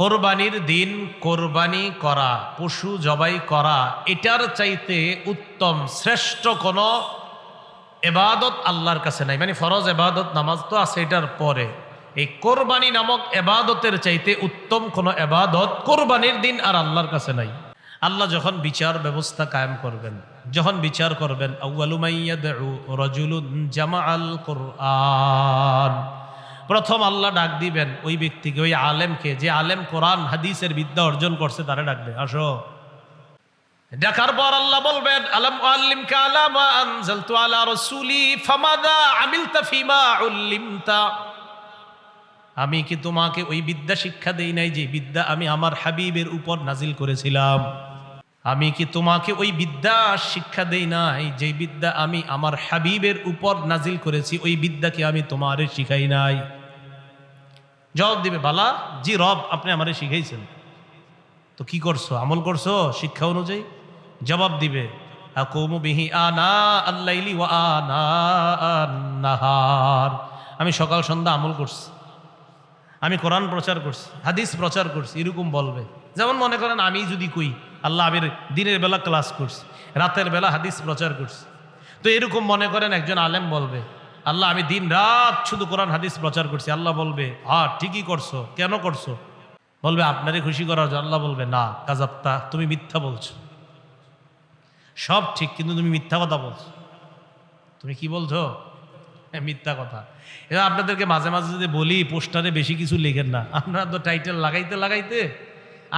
কোরবানির দিন কোরবানি করা, পশু জবাই করা, এটার চাইতে উত্তম শ্রেষ্ঠ কোনো এবাদত আল্লাহর কাছে নাই। মানে ফরজ এবাদত নামাজ তো আছে, এটার পরে এই কোরবানি নামক এবাদতের চাইতে উত্তম কোনো এবাদত কোরবানির দিন আর আল্লাহর কাছে নাই। আল্লাহ যখন বিচার ব্যবস্থা কায়েম করবেন, যখন বিচার করবেন, আউয়ালু মাইয়াদউ রাজুলুন জামাআল কুরআন, প্রথম আল্লাহ ডাক দিবেন ওই ব্যক্তিকে, ওই আলেমকে, যে আলেম কোরআন হাদিসের বিদ্যা অর্জন করছে, তারে ডাকবে, আসো। ডাকার পর আল্লাহ বলবেন, আলাম উআল্লিমকা আলা মা আনজালতু আলা রাসূলি ফামাযা আমিলতা ফিমা উল্লিমতা, আমি কি তোমাকে ওই বিদ্যা শিক্ষা দেই নাই যে বিদ্যা আমি আমার হাবিবের উপর নাজিল করেছিলাম? আমি কি তোমাকে ওই বিদ্যা শিক্ষা দেই নাই যে বিদ্যা আমি আমার হাবিবের উপর নাজিল করেছি? ওই বিদ্যাকে আমি তোমারে শিখাই নাই? জবাব দিবে, বালা জি রব, আপনি আমারে শিখাইছেন। তো কি করছো? আমল করছো শিক্ষা অনুযায়ী? জবাব দিবে, আকুমু বিহি আনা আল-লাইলি ওয়া আনা আন-নাহার, আমি সকাল সন্ধ্যা আমল করছি, আমি কোরআন প্রচার করছি, হাদিস প্রচার করছি, এরকম বলবে। যেমন মনে করেন আমি যদি কই, আল্লাহ আমি দিনের বেলা ক্লাস করছি, রাতের বেলা হাদিস প্রচার করছি, তো এরকম মনে করেন একজন আলেম বলবে, আল্লাহ আমি দিন রাত শুধু কোরআন হাদিস প্রচার করছি। আল্লাহ বলবে, হ্যাঁ ঠিকই করছো, কেন করছো? বলবে আপনারই খুশি করার জন্য। আল্লাহ বলবে, না কাযাবতা, তুমি মিথ্যা বলছো, সব ঠিক কিন্তু তুমি মিথ্যা কথা বলছো। তুমি কি বলছো? মিথ্যা কথা। এবার আপনাদেরকে মাঝে মাঝে যদি বলি, পোস্টারে বেশি কিছু লেখেন না, আপনারা তো টাইটেল লাগাইতে লাগাইতে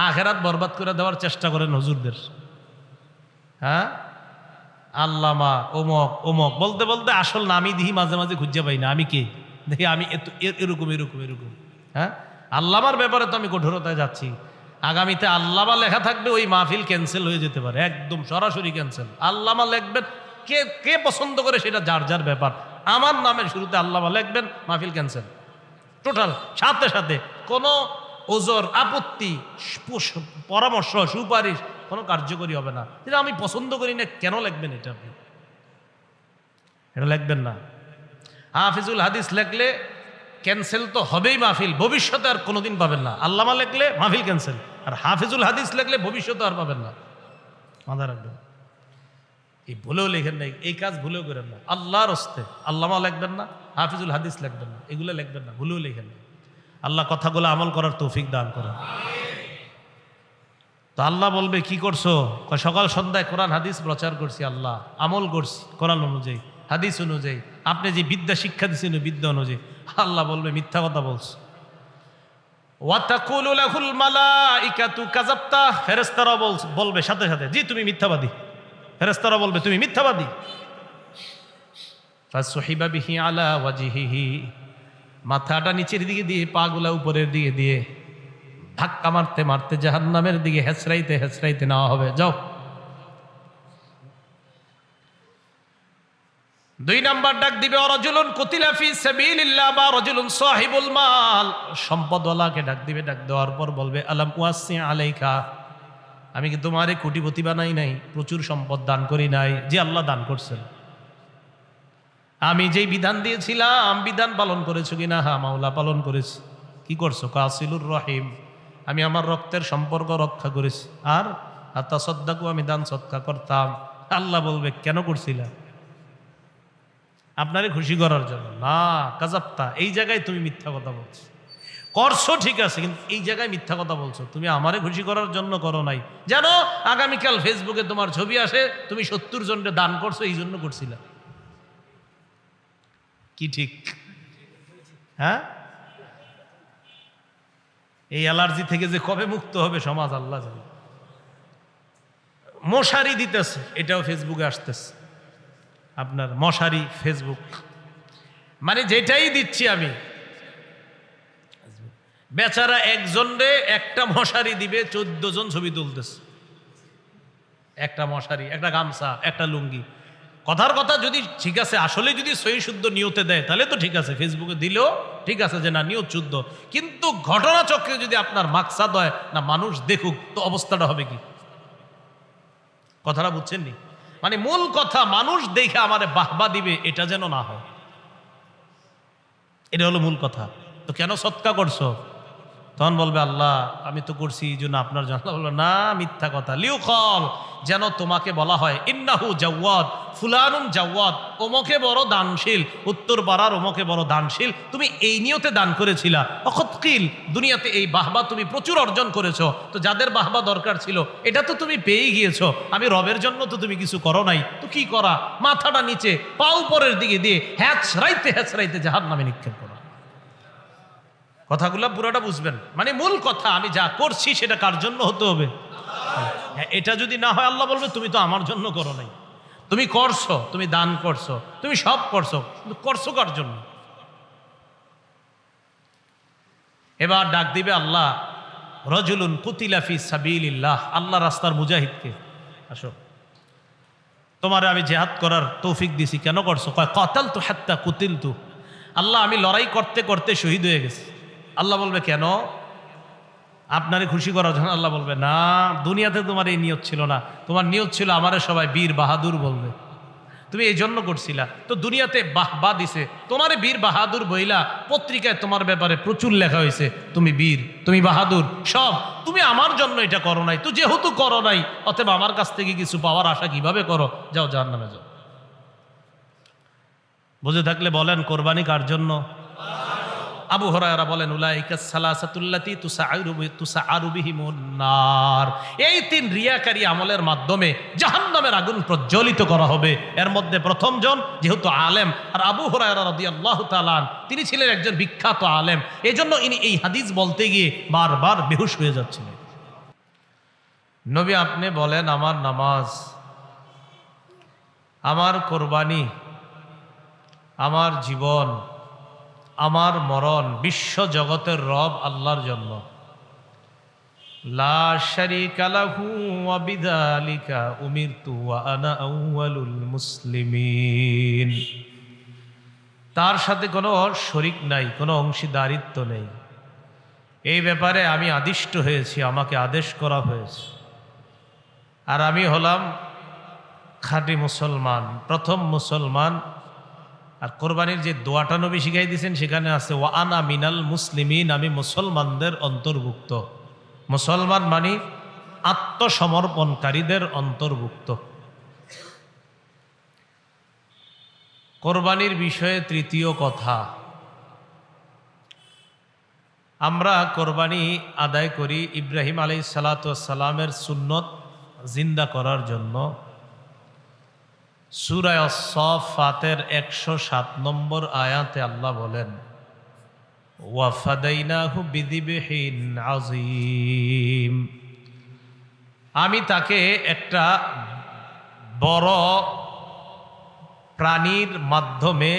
আখেরাত বরবাদ করে দেওয়ার চেষ্টা করেন হুজুরদের। হ্যাঁ, আল্লামা ওমক ওমক বলতে বলতে আসল নামই দিই মাঝে মাঝে খুঁজে পাই না, আমি কে দেখি, আমি এরকম এরকম এরকম। হ্যাঁ, আল্লামার ব্যাপারে তো আমি কঠোরতায় যাচ্ছি। আগামীতে আল্লামা লেখা থাকবে, ওই মাহফিল ক্যান্সেল হয়ে যেতে পারে, একদম সরাসরি ক্যান্সেল। আল্লামা লিখবেন, কে কে পছন্দ করে সেটা যার যার ব্যাপার। আমার নামের শুরুতে আল্লামা লিখবেন, মাহফিল ক্যান্সেল টোটাল, সাথে সাথে কোনো ওজর, আপত্তি, পরামর্শ, সুপারিশ কোনো কার্যকরী হবে না। যেটা আমি পছন্দ করি না, কেন লিখবেন এটা? আপনি এটা লিখবেন না। হাফিজুল হাদিস লিখলে ক্যান্সেল তো হবেই মাহফিল, ভবিষ্যতে আর কোনোদিন পাবেন না। আল্লামা লিখলে মাহফিল ক্যান্সেল, আর হাফিজুল হাদিস লিখলে ভবিষ্যতে আর পাবেন না। মাথা রাখবেন, এই ভুলেও লেখেন না, এই কাজ ভুলেও করেন না। আল্লাহর হস্তে আল্লামা লিখবেন না, হাফিজুল হাদিস লিখবেন না, এগুলো লিখবেন না, ভুলেও লেখেন না। আল্লাহ কথাগুলো আমল করার তৌফিক দান করেন। তো আল্লাহ বলবে, কি করছো? সকাল সন্ধ্যায় কোরআন হাদিস প্রচার করছি, আল্লাহ আমল করছি কোরআন অনুযায়ী, হাদিস অনুযায়ী, আপনি যে বিদ্যা শিক্ষা দিচ্ছেন বিদ্যা অনুযায়ী। আল্লাহ বলবে, মিথ্যা কথা বলছো। ওয়াতাকুলু লাহুল মালাইকাতু কাযাবতা, ফেরেশতারা বলবে সাথে সাথে, জি তুমি মিথ্যাবাদী। ফেরেশতারা বলবে, তুমি মিথ্যাবাদী। ফাসুহিবা বিহি আলা ওয়াজহিহি, মাথাটা নিচের দিকে দিয়ে, পাগুলা উপরের দিকে দিয়ে, ধাক্কা মারতে মারতে জাহান্নামের দিকে হেঁচড়াইতে হেঁচড়াইতে নেওয়া হবে। যাও। 2 নাম্বার ডাক দিবে, রাজুলুন কুতিলা ফি সাবিলিল্লাহ, বা রাজুলুন সাহিবুল মাল, সম্পদওয়ালাকে ডাক দিবে। ডাক দেওয়ার পর বলবে, আলাম ওয়াসি আলাইকা, আমি কি তোমারে কোটিপতি বানাই নাই, প্রচুর সম্পদ দান করি নাই? যে আল্লাহ দান করছেন। আমি যেই বিধান দিয়েছিলাম বিধান পালন করেছো কিনা? হ্যাঁ মাওলা পালন করেছি। কি করছো? কাসিলুর রহিম, আমি আমার রক্তের সম্পর্ক রক্ষা করেছি। আর আতাসাদ্দাকু, আমি দান সদকা করতাম। আল্লাহ বলবে, কেন করছিলা? আপনারে খুশি করার জন্য না। কাযাবতা, এই জায়গায় তুমি মিথ্যা কথা বলছো। করছো ঠিক আছে, কিন্তু এই জায়গায় মিথ্যা কথা বলছো। তুমি আমারে খুশি করার জন্য করো নাই, জানো আগামীকাল ফেসবুকে তোমার ছবি আসে, তুমি 70 জনকে দান করছো, এই জন্য করছিলা। কি ঠিক? হ্যাঁ, এই অ্যালার্জি থেকে যে কবে মুক্ত হবে সমাজ আল্লাহ জানে। মশারি দিতেছে, এটাও ফেসবুকে আসতেছে, আপনার মশারি ফেসবুক, মানে যেটাই দিচ্ছি আমি, বেচারা একজন রে একটা মশারি দিবে, 14 জন ছবি তুলতেছে। একটা মশারি, একটা গামছা, একটা লুঙ্গি। কথার কথা, যদি ঠিক আছে আসলে যদি সহি শুদ্ধ নিয়তে দেয় তাহলে তো ঠিক আছে, ফেসবুকে দিলেও ঠিক আছে যে না নিয়ত শুদ্ধ। কিন্তু ঘটনা চক্রে যদি আপনার মাকসাদ হয় না মানুষ দেখুক, তো অবস্থাটা হবে কি? কথাটা বুঝছেন নি? মানে মূল কথা, মানুষ দেখে আমারে বাহবা দিবে, এটা যেন না হয়, এটা হলো মূল কথা। তো কেন সৎকা করছো? তখন বলবে আল্লাহ আমি তো করছি এই জন্য আপনার জন্য। আল্লাহ বললো না, মিথ্যা কথা। লিউকল, যেন তোমাকে বলা হয় ইন্নাহু জাওয়াদ ফুলানুন জাওয়াদ, ওমকে বড় দানশীল, উত্তর পাড়ার ওমকে বড় দানশীল, তুমি এই নিয়তে দান করেছিলা। অখতকিল, দুনিয়াতে এই বাহবা তুমি প্রচুর অর্জন করেছো, তো যাদের বাহবা দরকার ছিল এটা তো তুমি পেয়ে গিয়েছো, আমি রবের জন্য তো তুমি কিছু করো নাই, তো কি করা, মাথাটা নিচে পা উপরের দিকে দিয়ে হ্যাচরাইতে জাহান্নামে নিক্ষেপ করা। কথাগুলো পুরোটা বুঝবেন, মানে মূল কথা আমি যা করছি সেটা কার জন্য হতে হবে। হ্যাঁ, এটা যদি না হয় আল্লাহ বলবে তুমি তো আমার জন্য করো নাই, তুমি করছো, তুমি দান করছো, তুমি সব করছো, কিন্তু করছো কার জন্য। এবার ডাক দিবে আল্লাহ, রজুলুন কুতিলা ফি সাবিলিল্লাহ, আল্লাহ রাস্তার মুজাহিদকে, আসো তোমারে আমি জিহাদ করার তৌফিক দিছি, কেন করছো? কয় কাতালতু হাত্তা কুতিলতু, আল্লাহ আমি লড়াই করতে করতে শহীদ হয়ে গেছি। আল্লাহ বলবে কেন? আপনারে খুশি করার জন্য। আল্লাহ বলবে না, দুনিয়াতে তোমার এই নিয়ত ছিল না, তোমার নিয়ত ছিল আমারে সবাই বীর বাহাদুর বলবে, তুমি এই জন্য করছিলা। তো দুনিয়াতে বাহবা দিছে তোমারে বীর বাহাদুর বইলা, পত্রিকায় তোমার ব্যাপারে প্রচুর লেখা হয়েছে, তুমি বীর, তুমি বাহাদুর, সব। তুমি আমার জন্য এটা করো নাই, তো যেহেতু করো নাই অতএব আমার কাছ থেকে কিছু পাওয়ার আশা কিভাবে করো? যাও জাহান্নামে যাও। বুঝে থাকলে বলেন কোরবানি কার জন্য? আবু হুরায়রা বলেন উলাইকা সালাসাতুল্লাতি তুসাআরু বিহিমুন নার, এই তিন রিয়াকারী আমলের মাধ্যমে জাহান্নামের আগুন প্রজ্বলিত করা হবে। এর মধ্যে প্রথম জন যেহেতু আলেম, আর আবু হুরায়রা রাদিয়াল্লাহু তাআলা তিনি ছিলেন একজন বিখ্যাত আলেম, এজন্য ইনি এই হাদিস বলতে গিয়ে বারবার বেহুশ হয়ে যাচ্ছিলেন। নবী আপনি বলেন আমার নামাজ, আমার কোরবানি, আমার জীবন, আমার মরণ বিশ্ব জগতের রব আল্লাহর জন্য। লা শারীকা লাহু ওয়া বিযালিকা উমিরতু ওয়া আনা আউয়ালুল মুসলিমিন, তার সাথে কোনো শরীক নাই, কোনো অংশীদারিত্ব নেই, এই ব্যাপারে আমি আদিষ্ট হয়েছি, আমাকে আদেশ করা হয়েছে, আর আমি হলাম খাঁটি মুসলমান, প্রথম মুসলমান। আর কোরবানির যে দোয়াটা নবী শিখাই দিয়েছেন সেখানে আছে ওয়া আনা মিনাল মুসলিমিন, আমি মুসলমানদের অন্তর্ভুক্ত। মুসলমান মানে আত্মসমর্পণকারীদের অন্তর্ভুক্ত। কোরবানির বিষয়ে তৃতীয় কথা, আমরা কোরবানি আদায় করি ইব্রাহিম আলাইহিস সালাতু ওয়াস সালামের সুন্নত জিন্দা করার জন্য। সূরা আস-সাফফাতের 107 নম্বর আয়াতে আল্লাহ বলেন ওয়া ফাদাইনাহু বিযিবহিন আযীম, আমি তাকে একটা বড় প্রাণীর মাধ্যমে,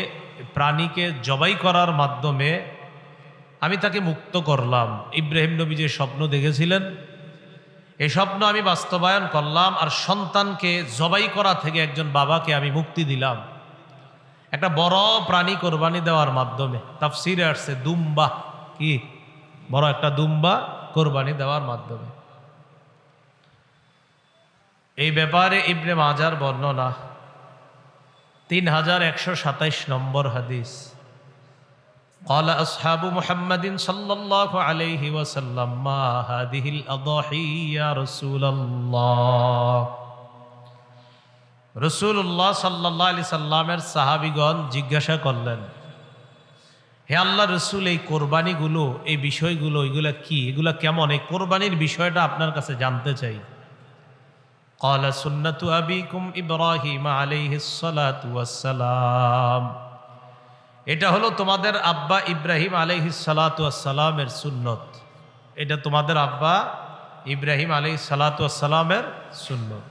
প্রাণীকে জবাই করার মাধ্যমে আমি তাকে মুক্ত করলাম। ইব্রাহিম নবী যে স্বপ্ন দেখেছিলেন এই স্বপ্ন আমি বাস্তবায়ন করলাম, আর সন্তানকে জবাই করা থেকে একজন বাবাকে আমি মুক্তি দিলাম একটা বড় প্রাণী কোরবানি দেওয়ার মাধ্যমে। তাফসিরে আসছে দুম্বা, কি বড় একটা দুম্বা কোরবানি দেওয়ার মাধ্যমে। এই ব্যাপারে ইবনে মাজার বর্ণনা 3127 নম্বর হাদিস। قال أصحاب محمد صلى الله عليه وسلم ما هذه الأضاحي يا رسول الله। রাসূলুল্লাহ সাল্লাল্লাহু আলাইহি সাল্লামের সাহাবীগণ জিজ্ঞাসা করলেন, হে আল্লাহর রাসূল, এই কোরবানিগুলো, এই বিষয়গুলো, এগুলা কি, এগুলা কেমন, এই কোরবানির বিষয়টা আপনার কাছে জানতে চাই। قال سنة أبيكم إبراهيم عليه الصلاة والسلام, এটা হলো তোমাদের আব্বা ইব্রাহিম আলাইহিস সালাতু ওয়াস সালামের সুন্নত। এটা তোমাদের আব্বা ইব্রাহিম আলাইহিস সালাতু ওয়াস সালামের সুন্নত।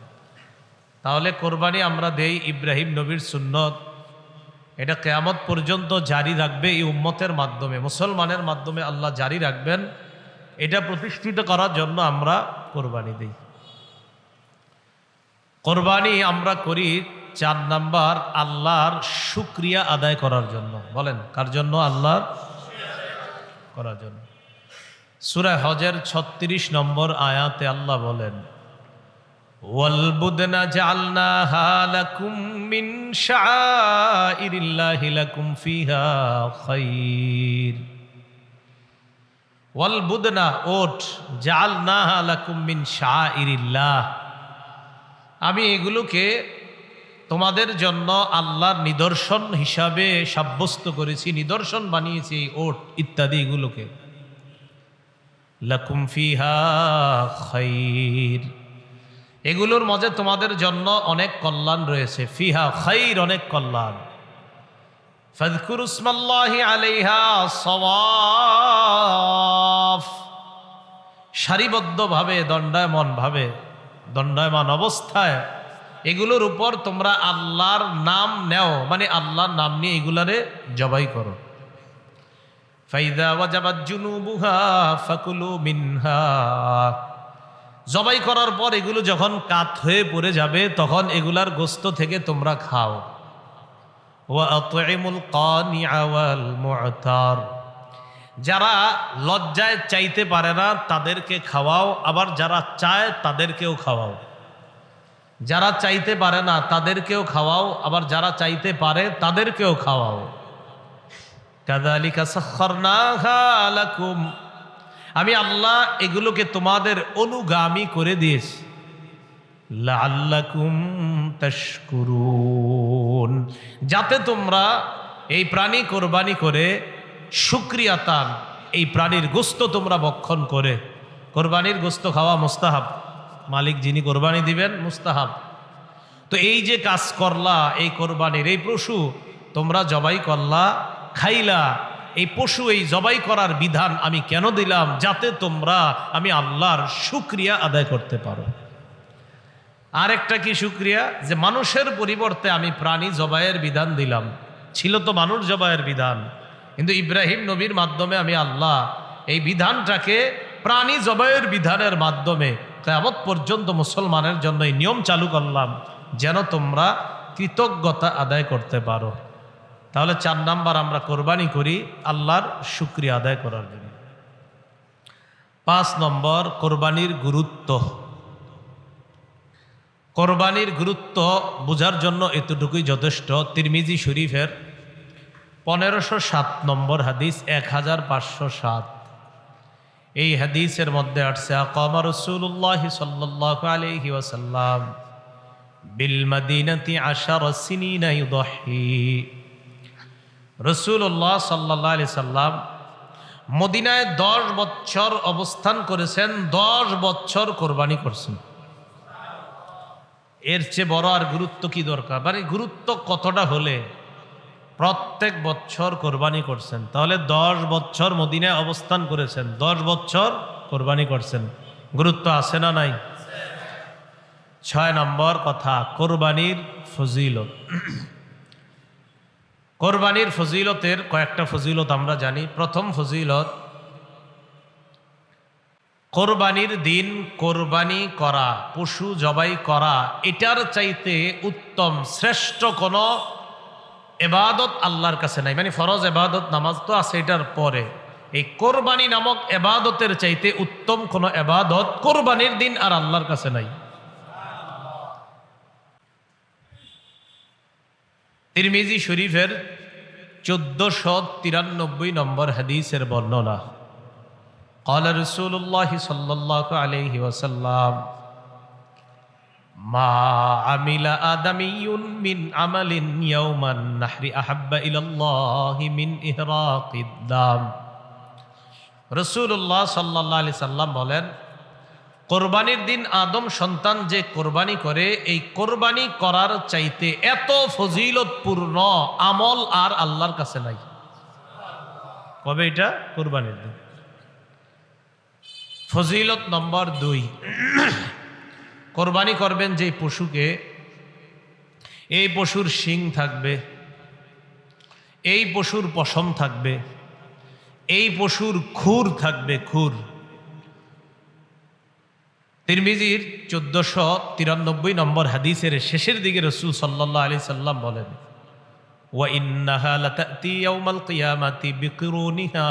তাহলে কোরবানি আমরা দেই ইব্রাহিম নবীর সুন্নত, এটা কিয়ামত পর্যন্ত জারি রাখবে এই উম্মতের মাধ্যমে, মুসলমানের মাধ্যমে আল্লাহ জারি রাখবেন। এটা প্রতিষ্ঠিত করার জন্য আমরা কোরবানি দিই। কোরবানি আমরা করি 4 নাম্বার আল্লাহর শুকরিয়া আদায় করার জন্য। বলেন কার জন্য? আল্লাহর করার জন্য। সূরা হজের 36 নম্বর আয়াতে আল্লাহ বলেন ওয়াল বুদনা জাআলনাহা লাকুম মিন শাআইরিল্লাহি লাকুম ফিহা খায়র। ওয়াল বুদনা ওট জাআলনাহা লাকুম মিন শাআইরিল্লাহ, আমি এগুলোকে তোমাদের জন্য আল্লাহর নিদর্শন হিসাবে সাব্যস্ত করেছি, নিদর্শন বানিয়েছি এই ওট ইত্যাদি এগুলোকে। লাকুম ফিহা খাইর, এগুলোর মাঝে তোমাদের জন্য অনেক কল্যাণ রয়েছে। ফিহা খাইর, অনেক কল্যাণ। ফাযকুরু ইসমাল্লাহি আলাইহা সাওয়াফ, সারিবদ্ধভাবে দণ্ডায়মান অবস্থায় এগুলোর উপর তোমরা আল্লাহর নাম নেও, মানে আল্লাহর নাম নিয়ে এগুলারে জবাই করো। ফাইদা ওয়াজাবাত জুনুবুহা ফাকুলু মিনহা, জবাই করার পর এগুলো যখন কাত হয়ে পড়ে যাবে তখন এগুলার গোস্ত থেকে তোমরা খাও। ওয়া আতইমুল কানিআ ওয়াল মু'তার, যারা লজ্জায় চাইতে পারে না তাদেরকে খাওয়াও, আবার যারা চায় তাদেরকেও খাওয়াও। যারা চাইতে পারে না তাদেরকেও খাওয়াও, আবার যারা চাইতে পারে তাদেরকেও খাওয়াও। কাযালিকা সাখখারনাহা লাকুম, আমি আল্লাহ এগুলোকে তোমাদের অনুগামী করে দিয়েছি। লাআল্লাকুম তাশকুরুন, যাতে তোমরা এই প্রাণী কোরবানি করে শুকরিয়াতান, এই প্রাণীর গোস্ত তোমরা ভক্ষণ করে, কোরবানির গোস্ত খাওয়া মুস্তাহাব, মালিক যিনি কোরবানি দিবেন মুস্তাহাব। তো এই যে কাজ করলা, এই কোরবানির এই পশু তোমরা জবাই করলা, খাইলা, এই পশু এই জবাই করার বিধান আমি কেন দিলাম? যাতে তোমরা আমি আল্লাহর শুকরিয়া আদায় করতে পারো। আরেকটা কি শুকরিয়া? যে মানুষের পরিবর্তে আমি প্রাণী জবাইয়ের বিধান দিলাম। ছিল তো মানুষ জবাইয়ের বিধান, কিন্তু ইব্রাহিম নবীর মাধ্যমে আমি আল্লাহ এই বিধানটাকে প্রাণী জবাইয়ের বিধানের মাধ্যমে কিয়ামত পর্যন্ত মুসলমানের জন্য এই নিয়ম চালু করলাম, যেন তোমরা কৃতজ্ঞতা আদায় করতে পারো। তাহলে 4 নাম্বার, আমরা কোরবানি করি আল্লাহর শুকরিয়া আদায় করার জন্য। 5 নম্বর, কোরবানির গুরুত্ব। কোরবানির গুরুত্ব বোঝার জন্য এতটুকুই যথেষ্ট। তিরমিজি শরীফের 1507 নম্বর হাদিস, 1507, এই হাদিসের মধ্যে আসছে আকামা রাসূলুল্লাহ সাল্লাল্লাহু আলাইহি ওয়াসাল্লাম বিল মাদিনাতি 10 সিনিনা ইউদহি। রাসূলুল্লাহ সাল্লাল্লাহু আলাইহি সাল্লাম মদিনায় 10 বছর অবস্থান করেছেন, 10 বছর কোরবানি করছেন। এর চেয়ে বড় আর গুরুত্ব কি দরকার? মানে গুরুত্ব কতটা হলে প্রত্যেক বছর কোরবানি করছেন। তাহলে 10 বছর মদিনায় অবস্থান করেছেন, 10 বছর কোরবানি করছেন, গুরুত্ব আছে না নাই? 6 নম্বর কথা, কোরবানির ফজিলত। কোরবানির ফজিলতের কয়েকটা ফজিলত আমরা জানি। প্রথম ফজিলত, কোরবানির দিন কোরবানি করা, পশু জবাই করা, এটার চাইতে উত্তম শ্রেষ্ঠ কোনো এবাদত আল্লাহর কাছে নাই। মানে ফরজ এবাদত নামাজ তো আছে এটার পরে, এই কোরবানি নামক এবাদতের চাইতে উত্তম কোনো এবাদত কোরবানির দিন আর আল্লাহর কাছে নাই। তিরমিজি শরীফের 1493 নম্বর হাদিসের বর্ণনা, قال رسول الله صلى الله عليه وسلم ما عمل آدمي من عمل يوم النحر أحب إلى الله من إهراق الدم। রাসূলুল্লাহ সাল্লাল্লাহু আলাইহি সাল্লাম বলেন, কোরবানির দিন আদম সন্তান যে কোরবানি করে, এই কোরবানি করার চাইতে এত ফজিলতপূর্ণ আমল আর আল্লাহর কাছে নাই। কবে এটা? কোরবানির দিন। ফজিলত নম্বর 2, কোরবানি করবেন যে পশুকে, এই পশুর শিং থাকবে, এই পশুর পশম থাকবে, এই পশুর খুর থাকবে, খুর। তিরমিজির 1493 নম্বর হাদিসের শেষের দিকে রাসূল সাল্লাল্লাহু আলাইহি সাল্লাম বলেন, ওয়া ইন্নাহা লাতাতি ইয়াউমাল কিয়ামাতি বিকুরুনিহা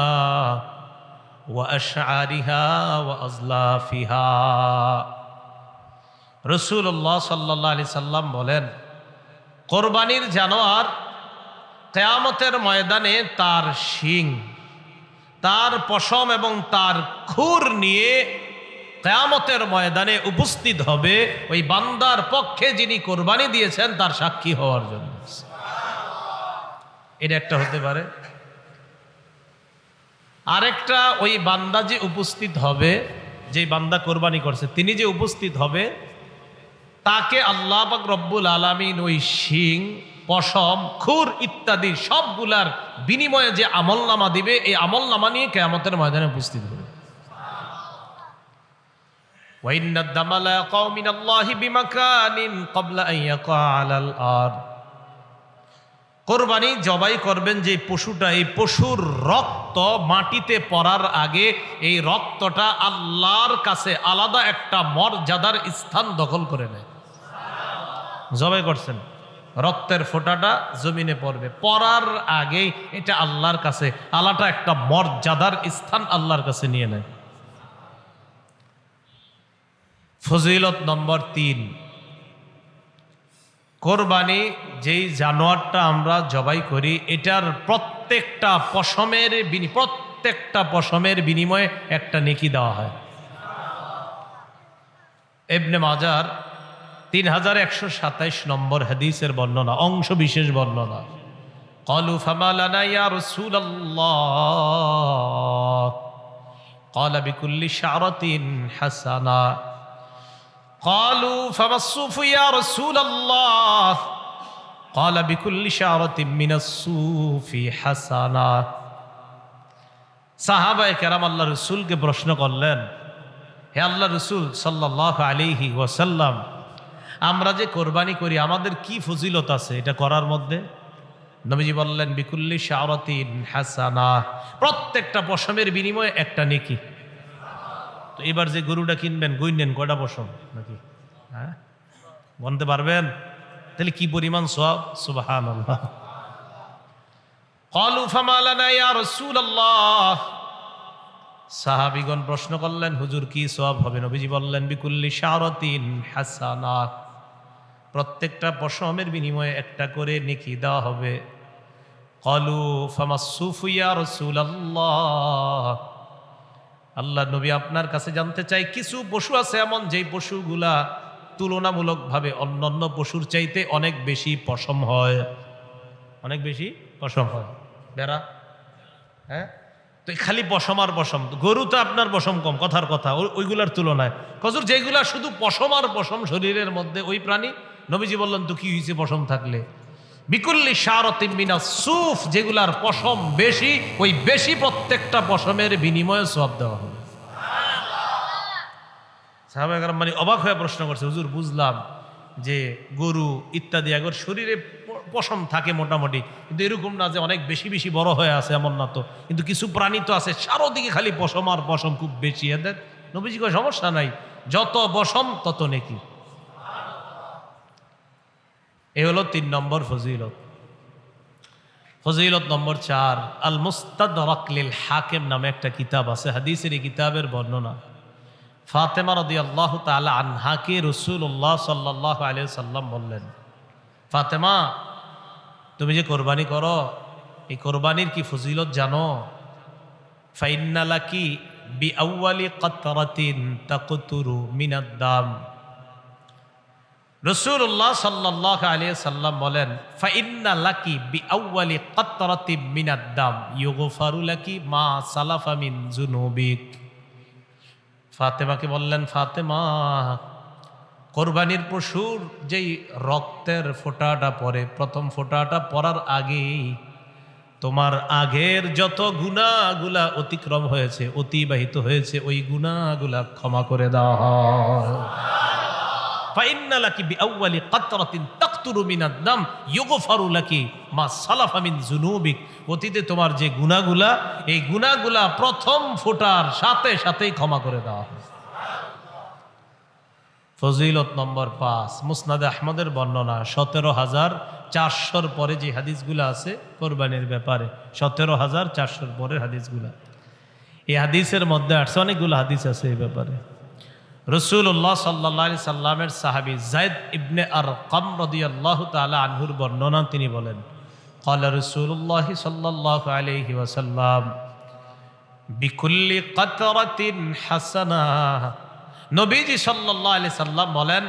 ওয়া আশআরিহা ওয়া আজলাফিহা। রাসূলুল্লাহ সাল্লাল্লাহু আলাইহি সাল্লাম বলেন, কোরবানির জানোয়ার কিয়ামতের ময়দানে তার শিং, তার পশম এবং তার খুর নিয়ে কিয়ামতের ময়দানে উপস্থিত হবে ওই বান্দার পক্ষে যিনি কোরবানি দিয়েছেন তার সাক্ষী হওয়ার জন্য। এটা একটা হতে পারে। আরেকটা, ওই বান্দা যে উপস্থিত হবে, যে বান্দা কোরবানি করছে তিনি যে উপস্থিত হবে, তাকে আল্লাহ পাক রব্বুল আলামিন ওই শিং, পশম, খুর ইত্যাদি সবগুলার বিনিময়ে যে আমলনামা দিবে, এই আমলনামা নিয়ে কিয়ামতের ময়দানে উপস্থিত হবে। وَإِنَّ الدَّمَ لَيَقَعُ مِنَ اللَّهِ بِمَكَانٍ قَبْلَ أَن يَقَعَ عَلَى الْأَرْضِ। কোরবানি জবাই করবেন যে পশুটা, এই পশুর রক্ত মাটিতে পড়ার আগে এই রক্তটা আল্লাহর কাছে আলাদা একটা মর্যাদার স্থান দখল করে নেয়। জবাই করছেন, রক্তের ফোঁটাটা জমিনে পড়বে, পড়ার আগে এটা আল্লাহর কাছে আলাদা একটা মর্যাদার স্থান আল্লাহর কাছে নিয়ে নেয়। ফজিলত নম্বর 3, কোরবানি যেই জানোয়ারটা আমরা জবাই করি এটার প্রত্যেকটা পশমের বিনিময়ে একটা নেকি দেওয়া হয়। ইবনে মাজার 3127 নম্বর হাদিসের বর্ণনা, অংশ বিশেষ বর্ণনা। ক্বালু ফামা লানা ইয়া রাসূলুল্লাহ ক্বালা বিকুল্লি শা'রাতিন হাসানা। قالوا فما الصوف يا رسول الله قال بكل شعرة من الصوف حسنة। সাহাবায়ে কেরাম আল্লাহ রসুলকে প্রশ্ন করলেন, হে আল্লাহ রসুল সাল্লাল্লাহু আলাইহি ওয়াসাল্লাম, আমরা যে কোরবানি করি আমাদের কি ফজিলত আছে এটা করার মধ্যে? নবীজি বললেন, বিকুল্লি শা'রাতিন হাসানা, প্রত্যেকটা পশমের বিনিময়ে একটা নেকি। তো এবার যে গরুটা কিনবেন গুইনেন কয়টা পশম নাকি? হ্যাঁ, বলতে পারবেন? তাহলে কি পরিমাণ সওয়াব! সুবহানাল্লাহ। ক্বালু ফামা লানা ইয়া রাসূলুল্লাহ, সাহাবীগণ প্রশ্ন করলেন, হুজুর কি সওয়াব হবে? নবীজি বললেন, বিকুল্লি শা'রাতিন হাসানা, প্রত্যেকটা পশমের বিনিময়ে একটা করে নেকি দেওয়া হবে। ক্বালু ফামাস সুফু ইয়া রাসূলুল্লাহ, আল্লাহ নবী আপনার কাছে জানতে চাই, কিছু পশু আছে এমন যেই পশুগুলা তুলনামূলকভাবে অন্যান্য পশুর চাইতে অনেক বেশি পশম হয়, অনেক বেশি পশম হয়। বেড়া, হ্যাঁ, তো খালি পশম আর পশম। গরু তো আপনার পশম কম, কথার কথা, ওইগুলার তুলনায়। কজুর যেগুলা শুধু পশম আর পশম শরীরের মধ্যে, ওই প্রাণী নবীজি বললেন, তো কি হয়েছে পশম থাকলে? বিকুল্লি শা'রাতিন মিনাস সুফ, যেগুলার পশম বেশি, ওই বেশি প্রত্যেকটা পশমের বিনিময়ে সওয়াব দেওয়া হবে। সাহাবায়ে কেরাম মানে অবাক হয়ে প্রশ্ন করছে, হুজুর বুঝলাম যে গরু ইত্যাদি একবার শরীরে পশম থাকে মোটামুটি, কিন্তু এরকম না যে অনেক বেশি বেশি বড় হয়ে আছে, এমন না তো। কিন্তু কিছু প্রাণী তো আছে চারোদিকে খালি পশম আর পশম, খুব বেশি। এদের নবীজি কয় সমস্যা নাই, যত পশম তত নেকি। এ হলো 3 নম্বর ফজিলত। ফজিলত নম্বর 4, আল মুস্তাদরাক লিল হাকিম নামে একটা কিতাব আছে, হাদিসের এই কিতাবের বর্ণনা। ফাতেমা রাদিয়াল্লাহু তাআলা আনহাকে রাসূলুল্লাহ সাল্লাল্লাহু আলাইহি ওয়াসাল্লাম বললেন, ফাতেমা তুমি যে কোরবানি করো, এই কোরবানির কি ফজিলত জানো? ফাইন্না লাকি বিআউয়ালি কাতরাতিন তাকতুরু মিনাদ দাম। রাসূলুল্লাহ সাল্লাল্লাহু আলাইহি ওয়াসাল্লাম বলেন, ফাইন্না লাকি বিআউয়ালি কাতরাতিন মিনাদ দাম ইউগফারু লাকি মা সালাফা মিন যুনুবিক। ফাতেমাকে বললেন, ফাতেমা কোরবানির পশুর যেই রক্তের ফোঁটাটা পড়ে, প্রথম ফোঁটাটা পড়ার আগেই তোমার আগের যত গুনাহগুলা অতিক্রম হয়েছে, অতিবাহিত হয়েছে, ওই গুনাহগুলা ক্ষমা করে দেওয়া হয়। ফাইন্না লাকি বিআউয়ালি কাতরাতিন তাকতুরু মিনাদ দাম ইউগফারু লাকি মা সালাফা মিন যুনুবিক। অতীতে তোমার যে গুনাহগুলা, এই গুনাহগুলা প্রথম ফোঁটার সাথে সাথেই ক্ষমা করে দেওয়া হয়। ফজিলত নম্বর 5, মুসনাদে আহমদের বর্ণনা, 17,400 পরে যে হাদিসগুলো আছে কোরবানির ব্যাপারে, 17,400 পরের হাদিসগুলা। এই হাদিসের মধ্যে আসছে অনেকগুলো হাদিস আছে এই ব্যাপারে। রাসূলুল্লাহ সাল্লাল্লাহু আলাইহি সাল্লামের সাহাবী যায়েদ ইবনে আরকাম রাদিয়াল্লাহু তাআলা আনহুর বর্ণনা, তিনি বলেন, ক্বালা রাসূলুল্লাহ সাল্লাল্লাহু আলাইহি ওয়াসাল্লাম, বিকুল্লি কাতরাতিন হাসানা। নবীজি সাল্লাল্লাহু আলাইহি সাল্লাম বলেন,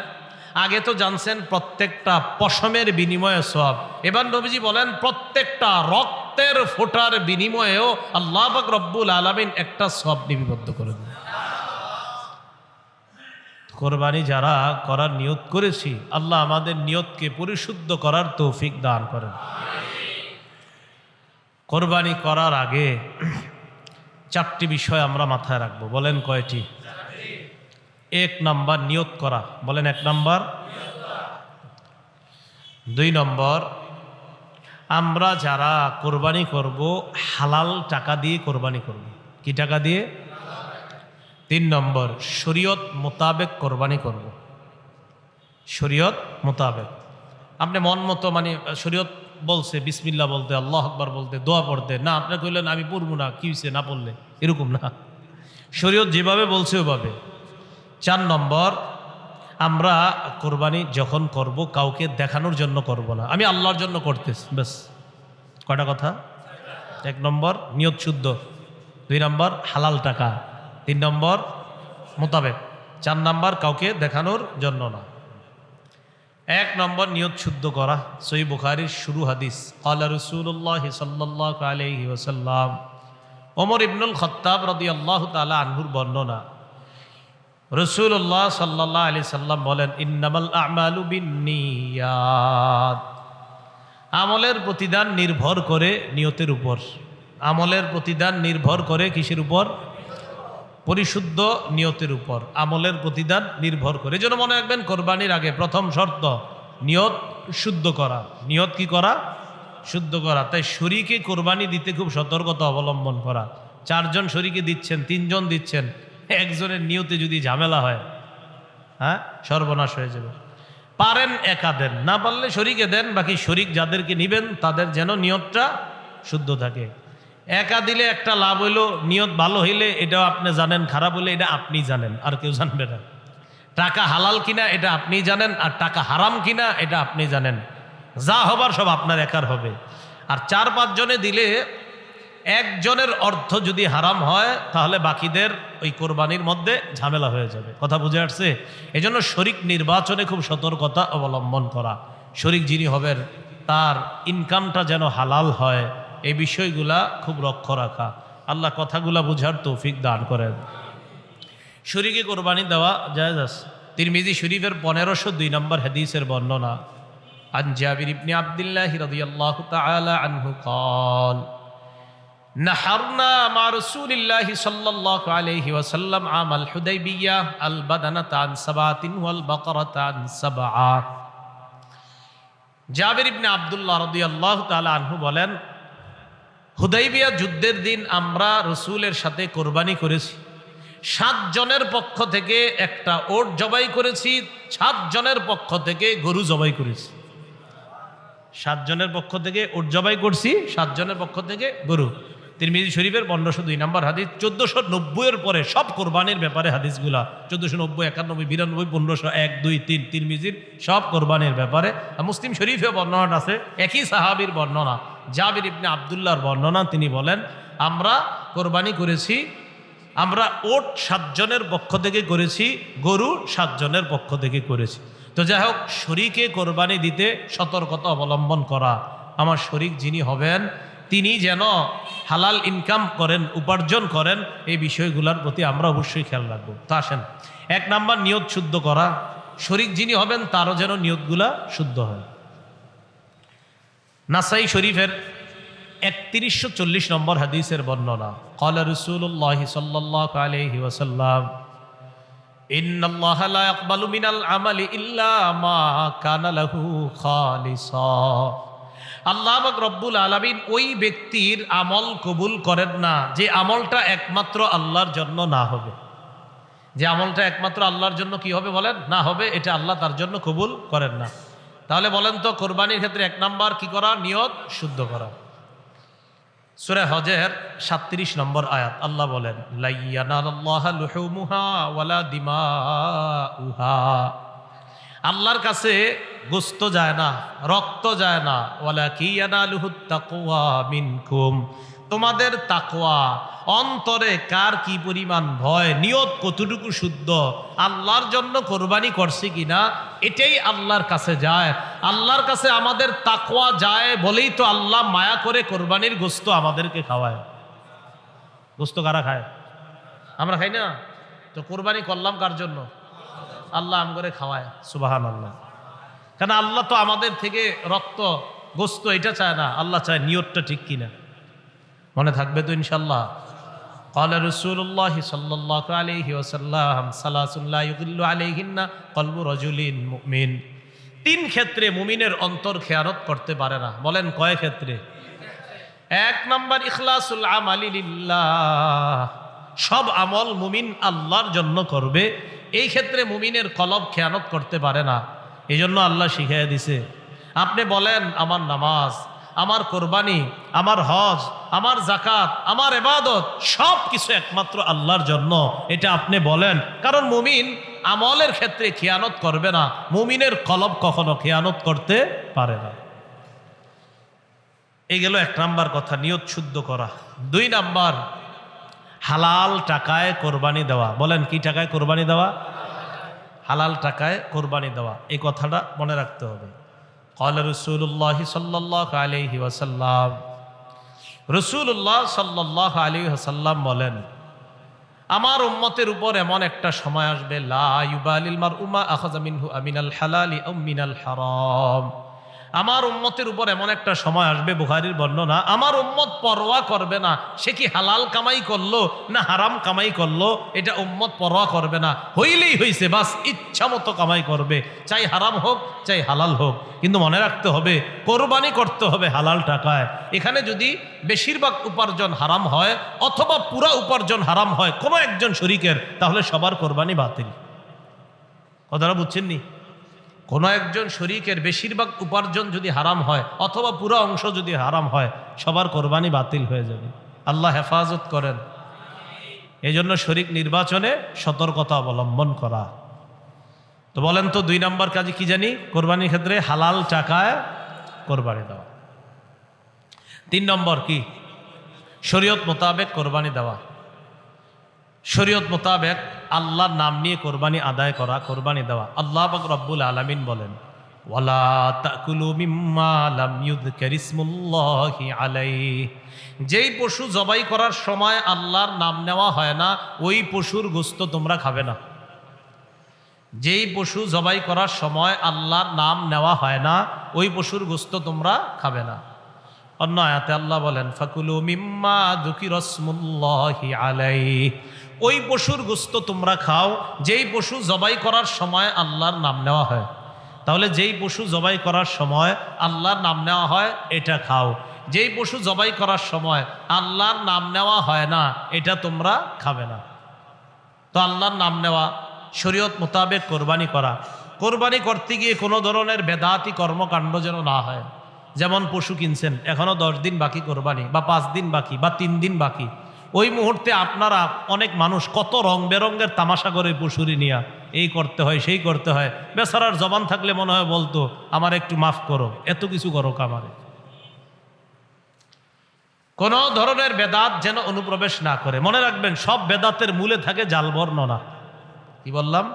আগে তো জানছেন প্রত্যেকটা পশমের বিনিময়ে সওয়াব, এবার নবীজি বলেন প্রত্যেকটা রক্তের ফোঁটার বিনিময়েও আল্লাহ পাক রব্বুল আলামিন একটা সওয়াব লিপিবদ্ধ করে দেন। কোরবানি যারা করার নিয়ত করেছি, আল্লাহ আমাদের নিয়তকে পরিশুদ্ধ করার তৌফিক দান করেন। কোরবানি করার আগে চারটি বিষয় আমরা মাথায় রাখবো। বলেন কয়টি? 1 নাম্বার নিয়ত করা। বলেন 1 নাম্বার। 2 নম্বর, আমরা যারা কোরবানি করব হালাল টাকা দিয়ে কোরবানি করব। কি টাকা দিয়ে? 3 নম্বর, শরীয়ত মোতাবেক কোরবানি করব। শরীয়ত মোতাবেক, আপনি মন মতো মানে শরীয়ত বলছে বিসমিল্লাহ বলতে, আল্লাহু আকবার বলতে, দোয়া পড়তে, না আপনি কইলেন আমি পড়বো না, কি হইছে না পড়লে, এরকম না। শরীয়ত যেভাবে বলছে ওভাবে। 4 নম্বর, আমরা কোরবানি যখন করব কাউকে দেখানোর জন্য করব না, আমি আল্লাহর জন্য করতেছি, ব্যাস। কয়টা কথা? 1 নম্বর নিয়ত শুদ্ধ, 2 নম্বর হালাল টাকা, 3 নম্বর মোতাবেক, 4 নম্বর কাউকে দেখানোর জন্য না। 1 নম্বর নিয়ত শুদ্ধ করা। সহিহ বুখারীর শুরু হাদিস, ক্বালা রাসূলুল্লাহ সাল্লাল্লাহু আলাইহি ওয়াসাল্লাম, ওমর ইবনুল খাত্তাব রাদিয়াল্লাহু তাআলা আনহুর বর্ণনা, রাসূলুল্লাহ সাল্লাল্লাহু আলাইহি সাল্লাম বলেন, ইন্নামাল আ'মালু বিন্নিয়াত। আমলের প্রতিদান নির্ভর করে নিয়তের উপর। আমলের প্রতিদান নির্ভর করে কিসের উপর? পরিশুদ্ধ নিয়তের উপর আমলের প্রতিদান নির্ভর করে। এজন্য মনে রাখবেন, কোরবানির আগে প্রথম শর্ত নিয়ত শুদ্ধ করা। নিয়ত কি করা? শুদ্ধ করা। তাই শরীকে কোরবানি দিতে খুব সতর্কতা অবলম্বন করা। 4 জন শরীকে দিচ্ছেন, 3 জন দিচ্ছেন, একজনের নিয়তে যদি ঝামেলা হয়, হ্যাঁ, সর্বনাশ হয়ে যাবে। পারেন একা দেন, না পারলে শরীকে দেন, বাকি শরীক যাদেরকে নিবেন তাদের যেন নিয়তটা শুদ্ধ থাকে। একা দিলে একটা লাভ হইলো, নিয়ত ভালো হইলে এটাও আপনি জানেন, খারাপ হইলে এটা আপনি জানেন, আর কেউ জানবে না। টাকা হালাল কিনা এটা আপনি জানেন, আর টাকা হারাম কিনা এটা আপনি জানেন। যা হবার সব আপনার একার হবে। আর 4-5 জনে দিলে একজনের অর্থ যদি হারাম হয় তাহলে বাকিদের ওই কোরবানির মধ্যে ঝামেলা হয়ে যাবে। কথা বুঝে আসছে? এজন্য শরীক নির্বাচনে খুব সতর্কতা অবলম্বন করা। শরীক যিনি হবেন তার ইনকামটা যেন হালাল হয়, এই বিষয়গুলা খুব লক্ষ্য রাখা। আল্লাহ কথাগুলা বুঝার তৌফিক দান করেন। শরীকে কোরবানি দেওয়া জায়েজ আছে। তিরমিজি শরীফের 1502 নম্বর হাদিসের বর্ণনা, আন জাবির ইবনে আব্দুল্লাহ রাদিয়াল্লাহু তাআলা আনহু قال نحرنا مع رسول الله صلى الله عليه وسلم عام الحديبية البدنة عن 7 والبقرة عن 7। জাবির ইবনে আব্দুল্লাহ রাদিয়াল্লাহু তাআলা আনহু বলেন, হুদাইবিয়া যুদ্ধের দিন আমরা রসুলের সাথে কোরবানি করেছি। 7 জনের পক্ষ থেকে একটা ওট জবাই করেছি, 7 জনের পক্ষ থেকে গরু জবাই করেছি। 7 জনের পক্ষ থেকে ওট জবাই করছি, 7 জনের পক্ষ থেকে গরু। তিরমিজি শরীফের 1502 নম্বর হাদিস। 1490 পরে সব কোরবানির ব্যাপারে হাদিসগুলা 1490, 91, 92, 1501, 2, 3 তিরমিজির সব কোরবানির ব্যাপারে। মুসলিম শরীফে বর্ণনা আছে, একই সাহাবীর বর্ণনা, জাবির ইবনে আব্দুল্লাহর বর্ণনা। তিনি বলেন, আমরা কোরবানি করেছি, আমরা ওট 7 জনের পক্ষ থেকে করেছি, গরু 7 জনের পক্ষ থেকে করেছি। তো যাই হোক, শরীকে কোরবানি দিতে সতর্কতা অবলম্বন করা। আমার শরীক যিনি হবেন তিনি যেন হালাল ইনকাম করেন, উপার্জন করেন, এই বিষয়গুলোর প্রতি আমরা অবশ্যই খেয়াল রাখবো। তো আসেন, 1 নাম্বার নিয়ত শুদ্ধ করা। শরীক যিনি হবেন তারও যেন নিয়তগুলা শুদ্ধ হয়। নাসাই শরীফের 3140 নম্বর হাদিসের বর্ণনা, ক্বালা রাসূলুল্লাহ সাল্লাল্লাহু আলাইহি ওয়াসাল্লাম, ইন্নাল্লাহা লা ইয়াকবালু মিনাল আমালি ইল্লা মা কানা লাহু খালিসা। আল্লাহ পাক রব্বুল আলামিন ওই ব্যক্তির আমল কবুল করেন না যে আমলটা একমাত্র আল্লাহর জন্য না হবে। যে আমলটা একমাত্র আল্লাহর জন্য কি হবে বলেন? না হবে, এটা আল্লাহ তার জন্য কবুল করেন না। তাহলে বলেন তো, কোরবানির ক্ষেত্রে 1 নাম্বার কি করা? নিয়ত শুদ্ধ করা। সূরা হজের 37 নম্বর আয়াত, আল্লাহ বলেন, লা ইয়ানালাল্লাহা লুহুমুহা ওয়ালা দিমাউহা। আল্লাহর কাছে গোস্ত যায় না, রক্ত যায় না, ওয়ালাকিন ইয়ানালুহুত তাকওয়া মিনকুম, তোমাদের তাকওয়া, অন্তরে কার কি পরিমাণ ভয়, নিয়ত কতটুকু শুদ্ধ, আল্লাহর জন্য কোরবানি করছে কিনা, এটাই আল্লাহর কাছে যায়। আল্লাহর কাছে আমাদের তাকওয়া যায় বলেই তো আল্লাহ মায়া করে কোরবানির গোস্ত আমাদেরকে খাওয়ায়। গোস্ত কারা খায়? আমরা খাই না তো। কোরবানি করলাম কার জন্য? আল্লাহ আম করে খাওয়ায়। সুবহানাল্লাহ। কেন? আল্লাহ তো আমাদের থেকে রক্ত গোস্ত এটা চায় না, আল্লাহ চায় নিয়তটা ঠিক কিনা। মনে থাকবে তো ইনশাল্লাহ? قال رسول الله صلى الله عليه وسلم ثلاث لا يضل عليهن قلب رجل مؤمن। তিন ক্ষেত্রে মুমিনের অন্তর খেয়ানত করতে পারে না। বলেন কয় ক্ষেত্রে? এক নাম্বার, ইখলাসুল আমালি লিল্লাহ, সব আমল মুমিন আল্লাহর জন্য করবে, এই ক্ষেত্রে মুমিনের কলব খেয়ানত করতে পারে না। এই জন্য আল্লাহ শিখিয়ে দিছে। আপনি বলেন আমার নামাজ, আমার কোরবানি, আমার হজ, আমার জাকাত, আমার ইবাদত সব কিছু একমাত্র আল্লাহর জন্য, এটা আপনি বলেন। কারণ মুমিন আমলের ক্ষেত্রে খেয়ানত করবে না, মুমিনের কলব কখনো খেয়ানত করতে পারে না। এই গেল এক নাম্বার কথা, নিয়ত শুদ্ধ করা। দুই নাম্বার, হালাল টাকায় কোরবানি দেওয়া। বলেন কি টাকায় কোরবানি দেওয়া? হালাল টাকায় কোরবানি দেওয়া। এই কথাটা মনে রাখতে হবে। قال رسول الله صلى الله عليه وسلم, রাসূলুল্লাহ সাল্লাল্লাহু আলাইহি ওয়াসাল্লাম বলেন, আমার উম্মতের উপর এমন একটা সময় আসবে, লা ইউবালিল মারউ মা আখাযা মিনহু আমিনাল হালালি আও মিনাল হারাম। আমার উম্মতের উপর এমন একটা সময় আসবে, বুখারীর বর্ণনা, আমার উম্মত পরোয়া করবে না সে কি হালাল কামাই করলো না হারাম কামাই করলো, এটা উম্মত পরোয়া করবে না। হইলেই হইছে, বাস ইচ্ছা মতো কামাই করবে, চাই হারাম হোক চাই হালাল হোক। কিন্তু মনে রাখতে হবে কোরবানি করতে হবে হালাল টাকায়। এখানে যদি বেশিরভাগ উপার্জন হারাম হয় অথবা পুরা উপার্জন হারাম হয় কোনো একজন শরীকের, তাহলে সবার কোরবানি বাতিল। কথাটা বুঝছেন নি? কোনো একজন শরীকের বেশিরভাগ উপার্জন যদি হারাম হয় অথবা পুরো অংশ যদি হারাম হয়, সবার কোরবানি বাতিল হয়ে যাবে। আল্লাহ হেফাজত করেন। এই জন্য শরীক নির্বাচনে সতর্কতা অবলম্বন করা। তো বলেন তো দুই নাম্বার কাজে কি জানি? কোরবানির ক্ষেত্রে হালাল টাকায় কোরবানি দেওয়া। তিন নম্বর কি? শরীয়ত মোতাবেক কোরবানি দেওয়া। শরীয়ত মোতাবেক আল্লাহর নাম নিয়ে কোরবানি আদায় করা, কোরবানি দেওয়া। আল্লাহ পাক রব্বুল আলামিন বলেন, ওয়ালা তাকুলু মিম্মা লাম ইউযকার ইসমুল্লাহি আলাইহি, যেই পশু জবাই করার সময় আল্লাহর নাম নেওয়া হয় না ওই পশুর গোশত তোমরা খাবে না। যেই পশু জবাই করার সময় আল্লাহর নাম নেওয়া হয় না ওই পশুর গোশত তোমরা খাবে না। অন্য আয়াতে আল্লাহ বলেন, ফাকুলু মিম্মা যুকিরা ইসমুল্লাহি আলাইহি, ওই পশুর গোশত তোমরা খাও যেই পশু জবাই করার সময় আল্লাহর নাম নেওয়া হয়। তাহলে যেই পশু জবাই করার সময় আল্লাহর নাম নেওয়া হয় এটা খাও, যেই পশু জবাই করার সময় আল্লাহর নাম নেওয়া হয় না এটা তোমরা খাবে না। তো আল্লাহর নাম নেওয়া, শরীয়ত মোতাবেক কোরবানি করা। কোরবানি করতে গিয়ে কোনো ধরনের বেদাতি কর্মকাণ্ড যেন না হয়। যেমন পশু কিনছেন, এখনো 10 দিন বাকি কোরবানি, বা 5 দিন বাকি, বা 3 দিন বাকি, ওই মুহূর্তে আপনারা অনেক মানুষ কত রং বেরঙ্গের তামাশা করে পশুরি নিয়া এই করতে হয় সেই করতে হয়। বেচারার জবান থাকলে মনে হয় বলতো, আমার একটু মাফ করো, এত কিছু করো কামারে। কোন ধরনের বেদাত যেন অনুপ্রবেশ না করে। মনে রাখবেন সব বেদাতের মূলে থাকে জাল বর্ণনা। কি বললাম?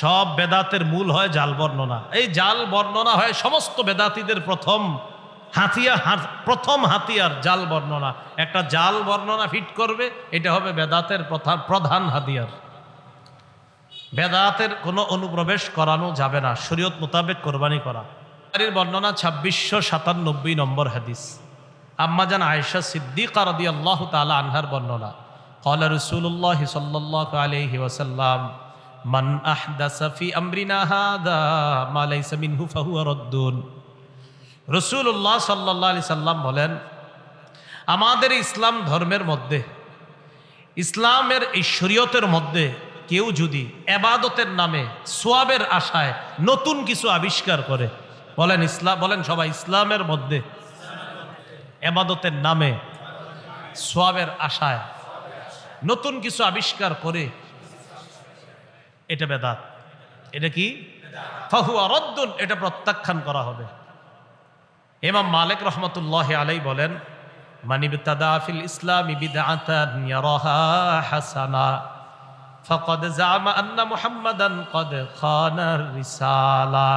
সব বেদাতের মূল হয় জাল বর্ণনা। এই জাল বর্ণনা হয় সমস্ত বেদাতীদের প্রথম হাতিয়ার জাল বর্ণনা। একটা জাল বর্ণনা ফিট করবে, এটা হবে বেদাতের প্রধান হাতিয়ার। বেদাতের কোনো অনুপ্রবেশ করানো যাবে না, শরীয়ত মোতাবেক কোরবানি করা। এর বর্ণনা 2697 নম্বর হাদিস, আম্মাজান আয়েশা সিদ্দিকা রাদিয়াল্লাহু তাআলা আনহার বর্ণনা। قال رسول الله صلى الله عليه وسلم من أحدث في أمرنا هذا ما ليس منه فهو رد। রাসূলুল্লাহ সাল্লাল্লাহু আলাইহি সাল্লাম বলেন, আমাদের ইসলাম ধর্মের মধ্যে, ইসলামের এই শরীয়তের মধ্যে কেউ যদি ইবাদতের নামে সওয়াবের আশায় নতুন কিছু আবিষ্কার করে, বলেন ইসলাম, বলেন সবাই, ইসলামের মধ্যে ইবাদতের নামে সওয়াবের আশায় নতুন কিছু আবিষ্কার করে, এটা বেদাত। এটা কি? ফাহুয়া রদ্দুন, এটা প্রত্যাখ্যান করা হবে। ইমাম মালিক রহমতুল্লাহ আলাইহি বলেন, মান ইবতাদা ফিল ইসলামি বিদআতান ইয়ারাহা হাসানা ফাকাদ জামা আন্না মুহাম্মাদান ক্বাদ খানা রিসালা।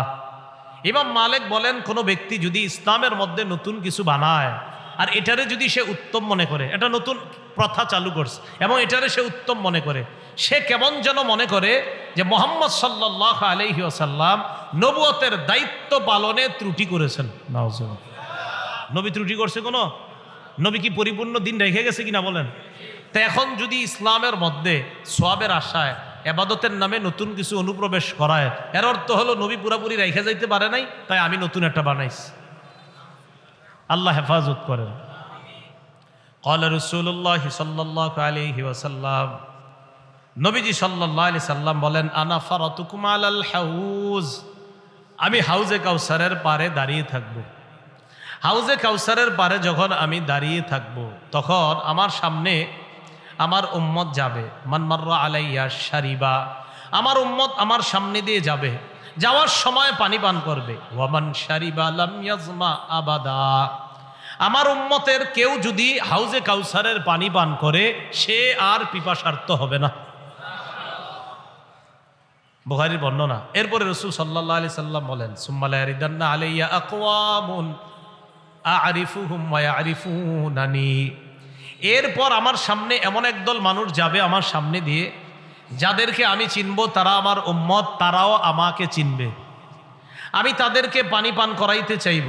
ইমাম মালিক বলেন, কোনো ব্যক্তি যদি ইসলামের মধ্যে নতুন কিছু বানায় আর এটারে যদি সে উত্তম মনে করে, এটা নতুন প্রথা চালু করছে এবং এটারে সে উত্তম মনে করে, সে কেমন যেন মনে করে যে মুহাম্মদ সাল্লাল্লাহু আলাইহি ওয়াসাল্লাম নবুয়তের দায়িত্ব পালনে ত্রুটি করেছেন। নাউজুবিল্লাহ। নবী ত্রুটি করছে কোনো? নবী কি পরিপূর্ণ দিন রেখে গেছে কিনা বলেন? তা এখন যদি ইসলামের মধ্যে সওয়াবের আশায় ইবাদতের নামে নতুন কিছু অনুপ্রবেশ করায়, এর অর্থ হলো নবী পুরাপুরি রেখে যাইতে পারে নাই, তাই আমি নতুন একটা বানাইছি। আল্লাহ হেফাজত করেন। ক্বালা রাসূলুল্লাহ সাল্লাল্লাহু আলাইহি ওয়াসাল্লাম, নবীজি সাল্লাল্লাহু আলাইহি সাল্লাম বলেন, আনা ফারাতুকুম আলাল হাউজ, আমি হাউজে কাউসারের পারে দাঁড়িয়ে থাকব। হাউজে কাউসারের পারে যখন আমি দাঁড়িয়ে থাকব, তখন আমার সামনে আমার উম্মত যাবে। মান মাররা আলাইয়া শারিবা, আমার উম্মত আমার সামনে দিয়ে যাবে, যাওয়ার সময় পানি পান করবে। ওয়ামান শারিবা লাম ইয়াজমা আবাদা, আমার উম্মতের কেউ যদি হাউজে কাউসারের পানি পান করে সে আর পিপাসার্ত হবে না। বুখারীর বর্ণনা। এরপরে রাসূল সাল্লাল্লাহু আলাইহি সাল্লাম বলেন, সুম্মা লা ইয়ারিদান্না আলাইয়া আকওয়ামুন আ'রিফুহুম ওয়া ইয়ারিফুনানি, এরপর আমার সামনে এমন একদল মানুষ যাবে আমার সামনে দিয়ে, যাদেরকে আমি চিনব, তারা আমার উম্মত, তারাও আমাকে চিনবে। আমি তাদেরকে পানি পান করাইতে চাইব।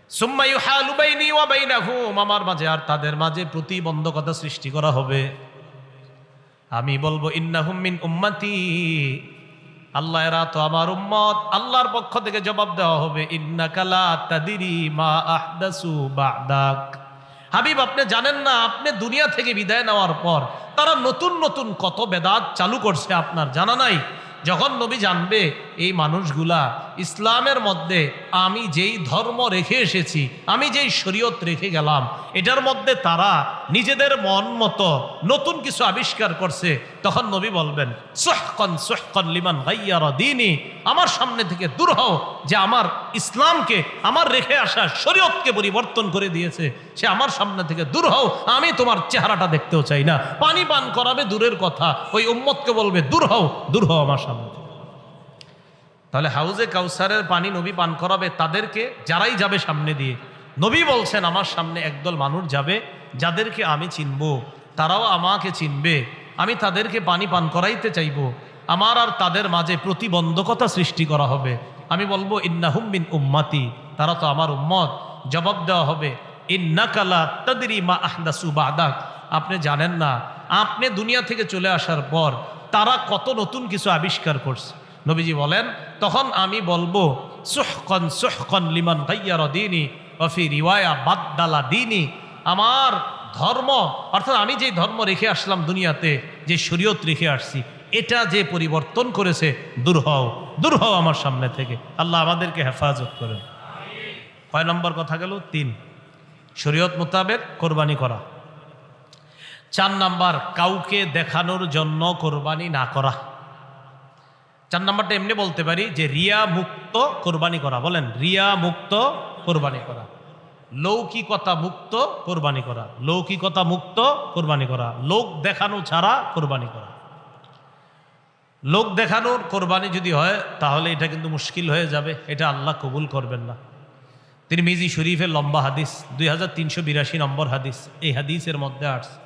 সুম্মা ইউহালু বাইনি ওয়া বাইনাহুম, আমার মাঝে আর তাদের মাঝে প্রতিবন্ধকতা সৃষ্টি করা হবে। আমি বলবো, ইন্নাহুম মিন উম্মতি, আল্লাহ এরা তো আমার উম্মত। আল্লাহর পক্ষ থেকে জবাব দেওয়া হবে, ইন্নাকা লা তাদরি মা আহদাসু বা'দাক, হাবিব আপনি জানেন না, আপনি দুনিয়া থেকে বিদায় নেওয়ার পর তারা নতুন নতুন কত বেদাত চালু করছে, আপনার জানা নাই। যখন নবী জানবে এই মানুষগুলা ইসলামের মধ্যে আমি যেই ধর্ম রেখে এসেছি, আমি যেই শরীয়ত রেখে গেলাম, এটার মধ্যে তারা নিজেদের মন মতো নতুন কিছু আবিষ্কার করছে, তখন নবী বলবেন, সুহকান সুহকান লিমান গায়্যারা দীনি, আমার সামনে থেকে দূর হও, যে আমার ইসলামকে, আমার রেখে আসা শরীয়তকে পরিবর্তন করে দিয়েছে, সে আমার সামনে থেকে দূর হও, আমি তোমার চেহারাটা দেখতেও চাই না। পানি পান করাবে দূরের কথা, ওই উম্মতকে বলবে, দূর হও, দূর হও আমার সামনে থেকে। তাহলে হাউজে কাউসারের পানি নবী পান করাবে তাদেরকে, যারাই যাবে সামনে দিয়ে। নবী বলছেন, আমার সামনে একদল মানুষ যাবে যাদেরকে আমি চিনব, তারাও আমাকে চিনবে, আমি তাদেরকে পানি পান করাইতে চাইব, আমার আর তাদের মাঝে প্রতিবন্ধকতা সৃষ্টি করা হবে। আমি বলবো, ইন্নাহুম মিন উম্মতি, তারা তো আমার উম্মত। জবাব দেওয়া হবে, ইন্নাকা লা তাদরি মা আহদাসু বা'দাক, আপনি জানেন না, আপনি দুনিয়া থেকে চলে আসার পর তারা কত নতুন কিছু আবিষ্কার করছে। নবীজি বলেন, তখন আমি বলবো, সুহকান সুহকান লিমান গায়্যারা দীনি ওয়া ফি রিওয়ায়া বাদদালা দীনি, আমার ধর্ম, অর্থাৎ আমি যে ধর্ম রেখে আসলাম দুনিয়াতে, যে শরীয়ত রেখে আসছি, এটা যে পরিবর্তন করেছে, দূর হও, দূর হও আমার সামনে থেকে। আল্লাহ আমাদেরকে হেফাজত করেন। কয় নম্বর কথা গেল? 3, শরীয়ত মোতাবেক কোরবানি করা। 4 নাম্বার, কাউকে দেখানোর জন্য কোরবানি না করা। 4 নাম্বারটা এমনি বলতে পারি যে রিয়া মুক্ত কোরবানি করা। বলেন, রিয়া মুক্ত কোরবানি করা, লৌকিকতা মুক্ত কোরবানি করা, লৌকিকতা মুক্ত কোরবানি করা, লোক দেখানো ছাড়া কোরবানি করা। লোক দেখানোর কোরবানি যদি হয় তাহলে এটা কিন্তু মুশকিল হয়ে যাবে, এটা আল্লাহ কবুল করবেন না। তিরমিজি শরীফের লম্বা হাদিস, 2382 নম্বর হাদিস, এই হাদিসের মধ্যে আসছে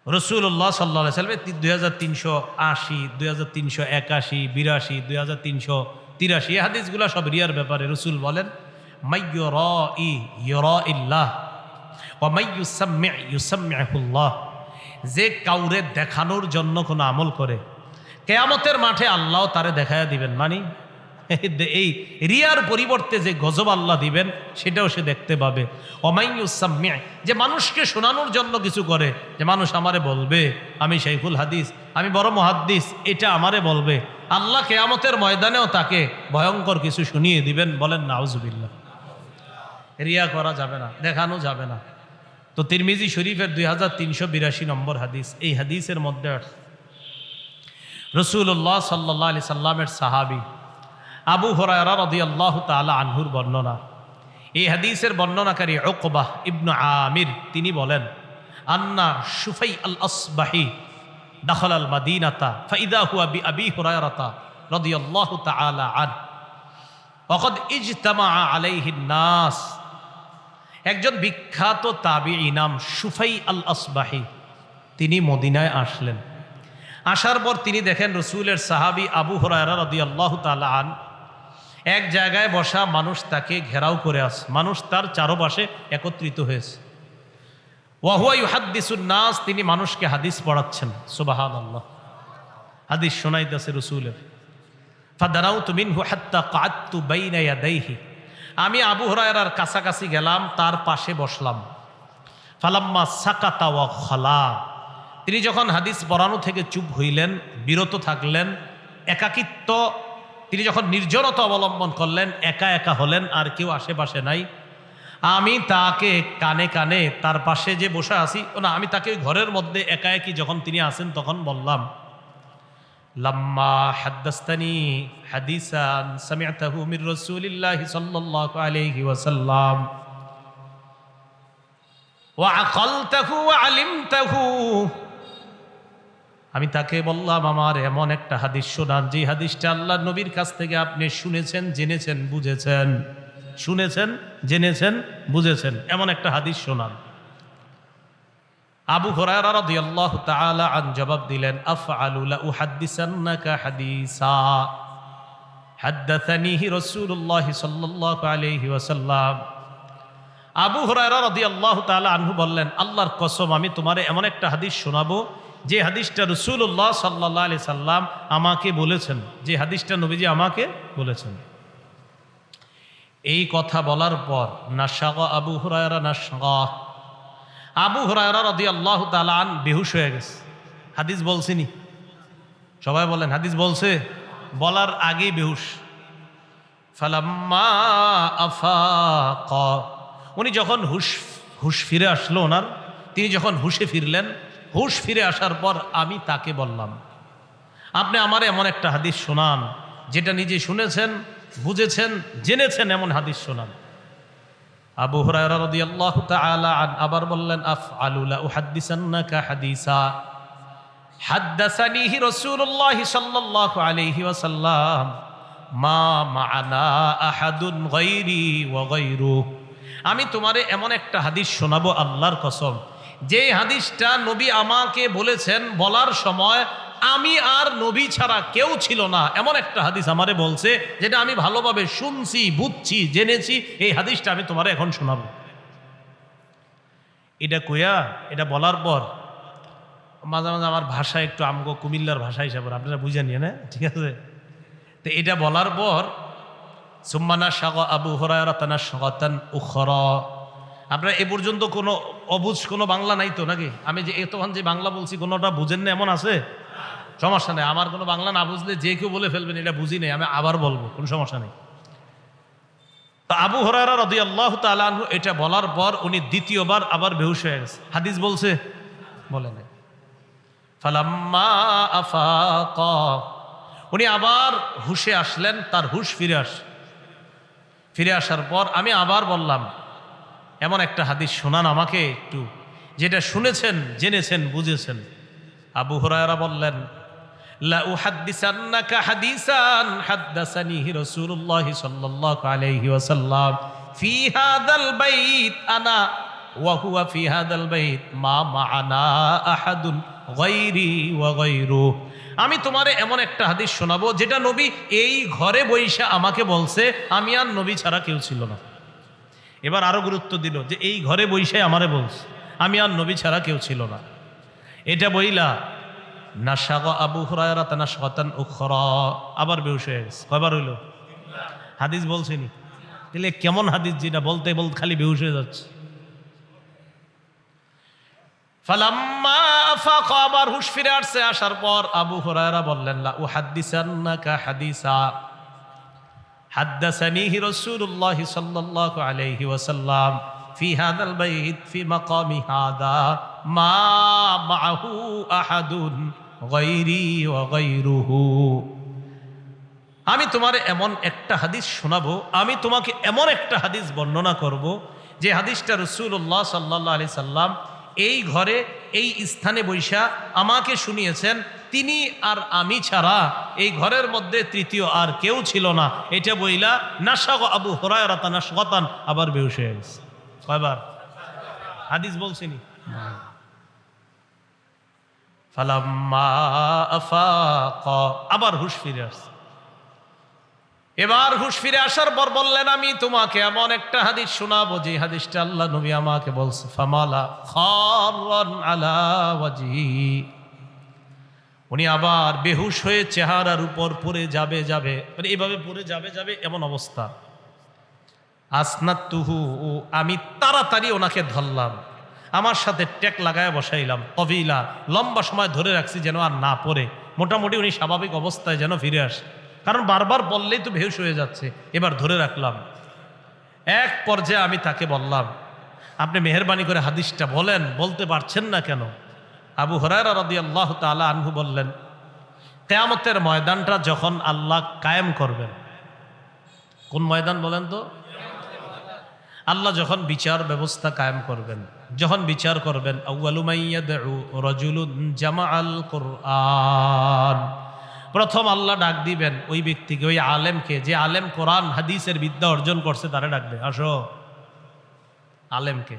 রাসূলুল্লাহ সাল্লাল্লাহু আলাইহি ওয়াসাল্লাম 2380, 2381, 82, 2383 এই হাদিসগুলো সব রিয়ার ব্যাপারে। রাসূল বলেন, মাইয়ুরাই ইউরাইল্লাহ ওয়া মাইয়ুসাম্মি ইউসাম্মিহুল্লাহ, যে কাউরে দেখানোর জন্য কোনো আমল করে, কিয়ামতের মাঠে আল্লাহ তারে দেখায়া দিবেন। মানে এই রিয়ার পরিবর্তে যে গজব আল্লাহ দিবেন সেটাও সে দেখতে পাবে। ওমাইয়ুসাম্মি, যে মানুষকে শোনানোর জন্য কিছু করে, যে মানুষ আমারে বলবে আমি শাইখুল হাদিস, আমি বড় মুহাদ্দিস, এটা আমারে বলবে, আল্লাহ কিয়ামতের ময়দানেও তাকে ভয়ঙ্কর কিছু শুনিয়ে দিবেন। বলেন নাউজুবিল্লাহ। রিয়া করা যাবে না, দেখানো যাবে না। তো তিরমিজি শরীফের 2382 নম্বর হাদিস, এই হাদিসের মধ্যে রাসূলুল্লাহ সাল্লাল্লাহু আলাইহি সাল্লামের সাহাবী আবু হুরায়রা রাদিয়াল্লাহু তাআলা আনহুর বর্ণনা। এই হাদিসের বর্ণনাকারী উকবাহ ইবনু আমির তিনি বলেন, আন্না শুফাই আল আসবাহি দাখাল আল মাদিনাতা ফাইদা হুয়া বিআবি হুরায়রাতা রাদিয়াল্লাহু তাআলা আনহু ওয়াকাদ ইজতামা আলাইহিন নাস। একজন বিখ্যাত তাবিঈ নাম শুফাই আল আসবাহি, তিনি মদিনায় আসলেন। আসার পর তিনি দেখেন রাসূলের সাহাবী আবু হুরায়রা রাদিয়াল্লাহু তাআলা আনহু এক জায়গায় বসা, মানুষ তাকে ঘেরাও করে আছে, মানুষ তার চারপাশে একত্রিত হয়েছে। ওয়া হুয়া ইউহাদ্দিসুন নাস, তিনি মানুষকে হাদিস পড়াচ্ছেন। সুবহানাল্লাহ, হাদিস শোনাইতেছে রাসূলের। ফাদানাউতু মিনহু হাত্তা ক্বাদতু বাইনা ইয়াদাইহি, আমি আবু হুরায়রার কাছাকাছি গেলাম, তার পাশে বসলাম। ফালাম্মা সাকাতা ওয়া খালা, তিনি যখন হাদিস পড়ানো থেকে চুপ হইলেন, বিরত থাকলেন, একাকিত্ব, তিনি যখন নির্জনতা অবলম্বন করলেন, একা একা হলেন, আর কেউ আশেপাশে নাই, আমি তাকে কানে কানে তার পাশে যে বসে আছি, না আমি তাকে ঘরের মধ্যে একা একই যখন তিনি আছেন তখন বললাম, লাম্মা হাদ্দাসতানি হাদিসান সামি'তাহু মির রাসূলিল্লাহি সাল্লাল্লাহু আলাইহি ওয়াসাল্লাম ওয়া আকালতাহু ওয়া আলিমতাহু, আমি তাকে বললাম, আমার এমন একটা হাদিস শোনান যে হাদিসটা আল্লাহর নবীর কাছ থেকে আপনি শুনেছেন, জেনেছেন, বুঝেছেন, শুনেছেন, জেনেছেন, বুঝেছেন, এমন একটা হাদিস শোনান। আবু হুরায়রা রাদিয়াল্লাহু তাআলা আন জবাব দিলেন, আফআলু লা উহাদ্দিসান্নাকা হাদিসা হাদ্দাসানিহি রাসূলুল্লাহ সাল্লাল্লাহু আলাইহি ওয়াসাল্লাম। আবু হুরায়রা রাদিয়াল্লাহু তাআলা আনহু বললেন, আল্লাহর কসম, আমি তোমারে এমন একটা হাদিস শোনাবো যে হাদিসটা রাসূলুল্লাহ সাল্লাল্লাহু আলাইহি সাল্লাম আমাকে বলেছেন, যে হাদিসটা নবীজি আমাকে বলেছেন। এই কথা বলার পর নাশাগা আবু হুরায়রা নাশগা, আবু হুরায়রা রাদিয়াল্লাহু তাআলা আন বেহুশ হয়ে গেছে। হাদিস বলছিনি, সবাই বলেন হাদিস বলছে, বলার আগেই বেহুশ। ফালাম্মা আফাকা, উনি যখন হুশ ফিরে আসলো ওনার, তিনি যখন হুশে ফিরলেন, হুশ ফিরে আসার পর আমি তাকে বললাম, আপনি আমার এমন একটা হাদিস শোনান যেটা নিজে শুনেছেন, বুঝেছেন, জেনেছেন, এমন হাদিস শোনান। আবু হুরায়রা রাদিয়াল্লাহু তাআলা আবার বললেন, আফআলু লা উহাদ্দিসান্নাকা হাদিসা হাদ্দাসানিহি রাসূলুল্লাহ সাল্লাল্লাহু আলাইহি ওয়াসাল্লাম মা মা'ানা আহাদুন গায়রি ওয়া গায়রু, আমি তোমারে এমন একটা হাদিস শোনাবো আল্লাহর কসম, যে হাদিসটা নবী আমাকে বলেছেন, বলার সময় আমি আর নবী ছাড়া কেউ ছিল না, এমন একটা হাদিস আমারে বলছে, যেটা আমি ভালোভাবে শুনছি, বুঝছি, জেনেছি, এই হাদিসটা আমি তোমারে এখন শোনাবো। এটা কইয়া, এটা বলার পর মাঝে মাঝে আমার ভাষা একটু আমগো কুমিল্লার ভাষা হিসাবে আপনারা বুঝে নিয়ে না, ঠিক আছে। তো এটা বলার পর সুম্মানা শাগা আবু হুরায়রা তানাশগাতান উখরা, আপনারা এ পর্যন্ত কোনো অবুঝ কোনো বাংলা নাই তো নাকি? আমি যে এতক্ষণ যে বাংলা বলছি কোনোটা বুঝেন না এমন আছে? সমস্যা নেই, আমার কোনো বাংলা না বুঝলে যে কেউ বলে ফেলবেন এটা বুঝি নেই, আমি আবার বলবো, কোনো সমস্যা নেই। তো আবু হুরায়রা রাদিয়াল্লাহু তাআলা আনহু এটা বলার পর উনি দ্বিতীয়বার আবার বেহুশ হয়ে গেছে। হাদিস বলছে, বলে নাই। ফালাম্মা আফাকা, উনি আবার হুশে আসলেন, তার হুশ ফিরে আসার পর আমি আবার বললাম, এমন একটা হাদিস শোনান আমাকে একটু, যেটা শুনেছেন, জেনেছেন, বুঝেছেন। আবু হুরায়রা বললেন, লা উহাদ্দিসান্নাকা হাদিসান হাদ্দাসানিহি রাসূলুল্লাহ সাল্লাল্লাহু আলাইহি ওয়াসাল্লাম ফি হাদাল বাইত আনা ওয়া হুয়া ফি হাদাল বাইত মা মা'ানা আহাদুন গায়রি ওয়া গায়রু, আমি তোমারে এমন একটা হাদিস শোনাবো যেটা নবী এই ঘরে বইসা আমাকে বলছে, আমি আর নবী ছাড়া কেউ ছিল না। এবার আরো গুরুত্ব দিল যে এই ঘরে বইসে আমারে বলছে, আমি আর নবী ছাড়া কেউ ছিল না। এটা বইলা নাশাগা আবু হুরায়রা তানাশগাতান উখরা, আবার বেহুশ হয়ে গেছে। কয়বার হইল? হাদিস বলছিনি, তাহলে কেমন হাদিস যেটা বলতে বলতে খালি বেহুশ হয়ে যাচ্ছে। ফালাম্মা আফাকা, আবার হুশ ফিরে আসছে, আসার পর আবু হুরায়রা বললেন, লা উহাদ্দিসান্নাকা হাদিসা হাদ্দাসানিহি রাসূলুল্লাহ সাল্লাল্লাহু আলাইহি ওয়াসাল্লাম ফি হাদাল বাইত ফি মাকামি হাদা মা মা'হু আহাদুন গায়রি ওয়া গায়রুহু। আমি তোমার এমন একটা হাদিস শোনাবো, আমি তোমাকে এমন একটা হাদিস বর্ণনা করব, যে হাদিসটা রাসূলুল্লাহ সাল্লাল্লাহু আলাইহি সাল্লাম এই ঘরে এই স্থানে বৈশা আমাকে শুনিয়েছেন। তিনি আর আমি ছাড়া এই ঘরের মধ্যে তৃতীয় আর কেউ ছিল না। এটা বইলা নাশাগ আবু হুরায়রা নাশগাতান, আবার বেহুশ হয়ে গেছে। কয়বার হাদিস বলছিনি? ফালাম্মা আফাকা, আবার হুশ ফিরে আসছে। এবার হুশ ফিরে আসার পর বললেন, আমি তোমাকে এমন একটা হাদিস শোনাবো যে হাদিসটা আল্লাহ নবী আমাকে বলছে। ফামালা খাররান আলা ওয়াজহি, উনি আবার বেহুশ হয়ে চেহারার উপর পড়ে যাবে, মানে এইভাবে পড়ে যাবে এমন অবস্থা। আসনাতুহু, আমি তাড়াতাড়ি ওনাকে ধরলাম, আমার সাথে টেক লাগায় বসাইলাম। তবিলা, লম্বা সময় ধরে রাখছি যেন আর না পড়ে, মোটামুটি উনি স্বাভাবিক অবস্থায় যেন ফিরে আসে, কারণ বারবার বললেই তো বেহুশ হয়ে যাচ্ছে। এবার ধরে রাখলাম। এক পর্যায়ে আমি তাকে বললাম, আপনি মেহেরবানি করে হাদিসটা বলেন, বলতে পারছেন না কেন? আবু হুরায়রা রাদিয়াল্লাহু তাআলা আনহু বললেন, কিয়ামতের ময়দানটা যখন আল্লাহ কায়েম করবেন। কোন ময়দান বলেন তো? আল্লাহ যখন বিচার ব্যবস্থা কায়েম করবেন, যখন বিচার করবেন, আউয়ালু মাইয়াদউ রাজুলুন জামাআল কুরআন, প্রথম আল্লাহ ডাক দিবেন ওই ব্যক্তিকে, ওই আলেমকে, যে আলেম কোরআন হাদিসের বিদ্যা অর্জন করছে, তারে ডাকবে, আসো। আলেমকে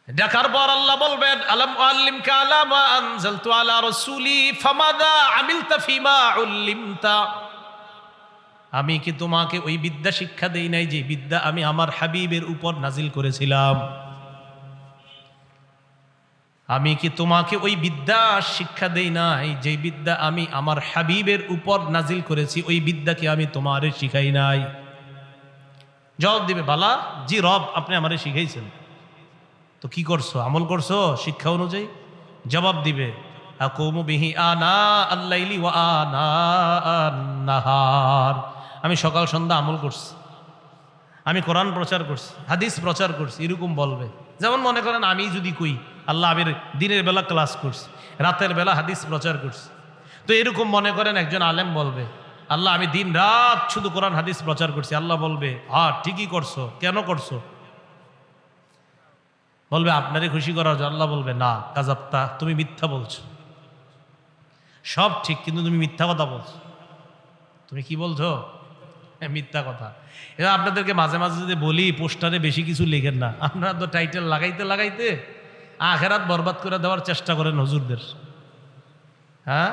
ডাকার পর আল্লাহ বলবেন, আলাম উআল্লিমকা আলা মা আনজালতু আলা রাসূলি ফামাযা আমিলতা ফিমা উল্লিমতা, আমি কি তোমাকে ওই বিদ্যা শিক্ষা দেই নাই যে বিদ্যা আমি আমার হাবিবের উপর নাজিল করেছিলাম? আমি কি তোমাকে ওই বিদ্যা শিক্ষা দেই নাই যে বিদ্যা আমি আমার হাবিবের উপর নাজিল করেছি? ওই বিদ্যাকে আমি তোমারে শিখাই নাই? জবাব দিবে, বালা জি রব, আপনি আমারে শিখাইছেন। তো কি করছো? আমল করছো শিক্ষা অনুযায়ী? জবাব দিবে, আকুমু বিহি আনা আল-লাইলি ওয়া আনা আন-নাহার, আমি সকাল সন্ধ্যা আমল করছি, আমি কোরআন প্রচার করছি, হাদিস প্রচার করছি, এরকম বলবে। যেমন মনে করেন আমি যদি কই আল্লাহ আমির দিনের বেলা ক্লাস করছি, রাতের বেলা হাদিস প্রচার করছি, তো এরকম মনে করেন একজন আলেম বলবে, আল্লাহ আমি দিন রাত শুধু কোরআন হাদিস প্রচার করছি। আল্লাহ বলবে, হ্যাঁ ঠিকই করছো, কেন করছো? বলবে আপনারই খুশি করার জন্য। আল্লাহ বলবে, না কাযাবতা, তুমি মিথ্যা বলছো। সব ঠিক, কিন্তু তুমি মিথ্যা কথা বলছো। তুমি কি বলছো? মিথ্যা কথা। এবার আপনাদেরকে মাঝে মাঝে যদি বলি, পোস্টারে বেশি কিছু লেখেন না। আপনারা তো টাইটেল লাগাইতে আখেরাত বরবাদ করে দেওয়ার চেষ্টা করেন হুজুরদের। হ্যাঁ,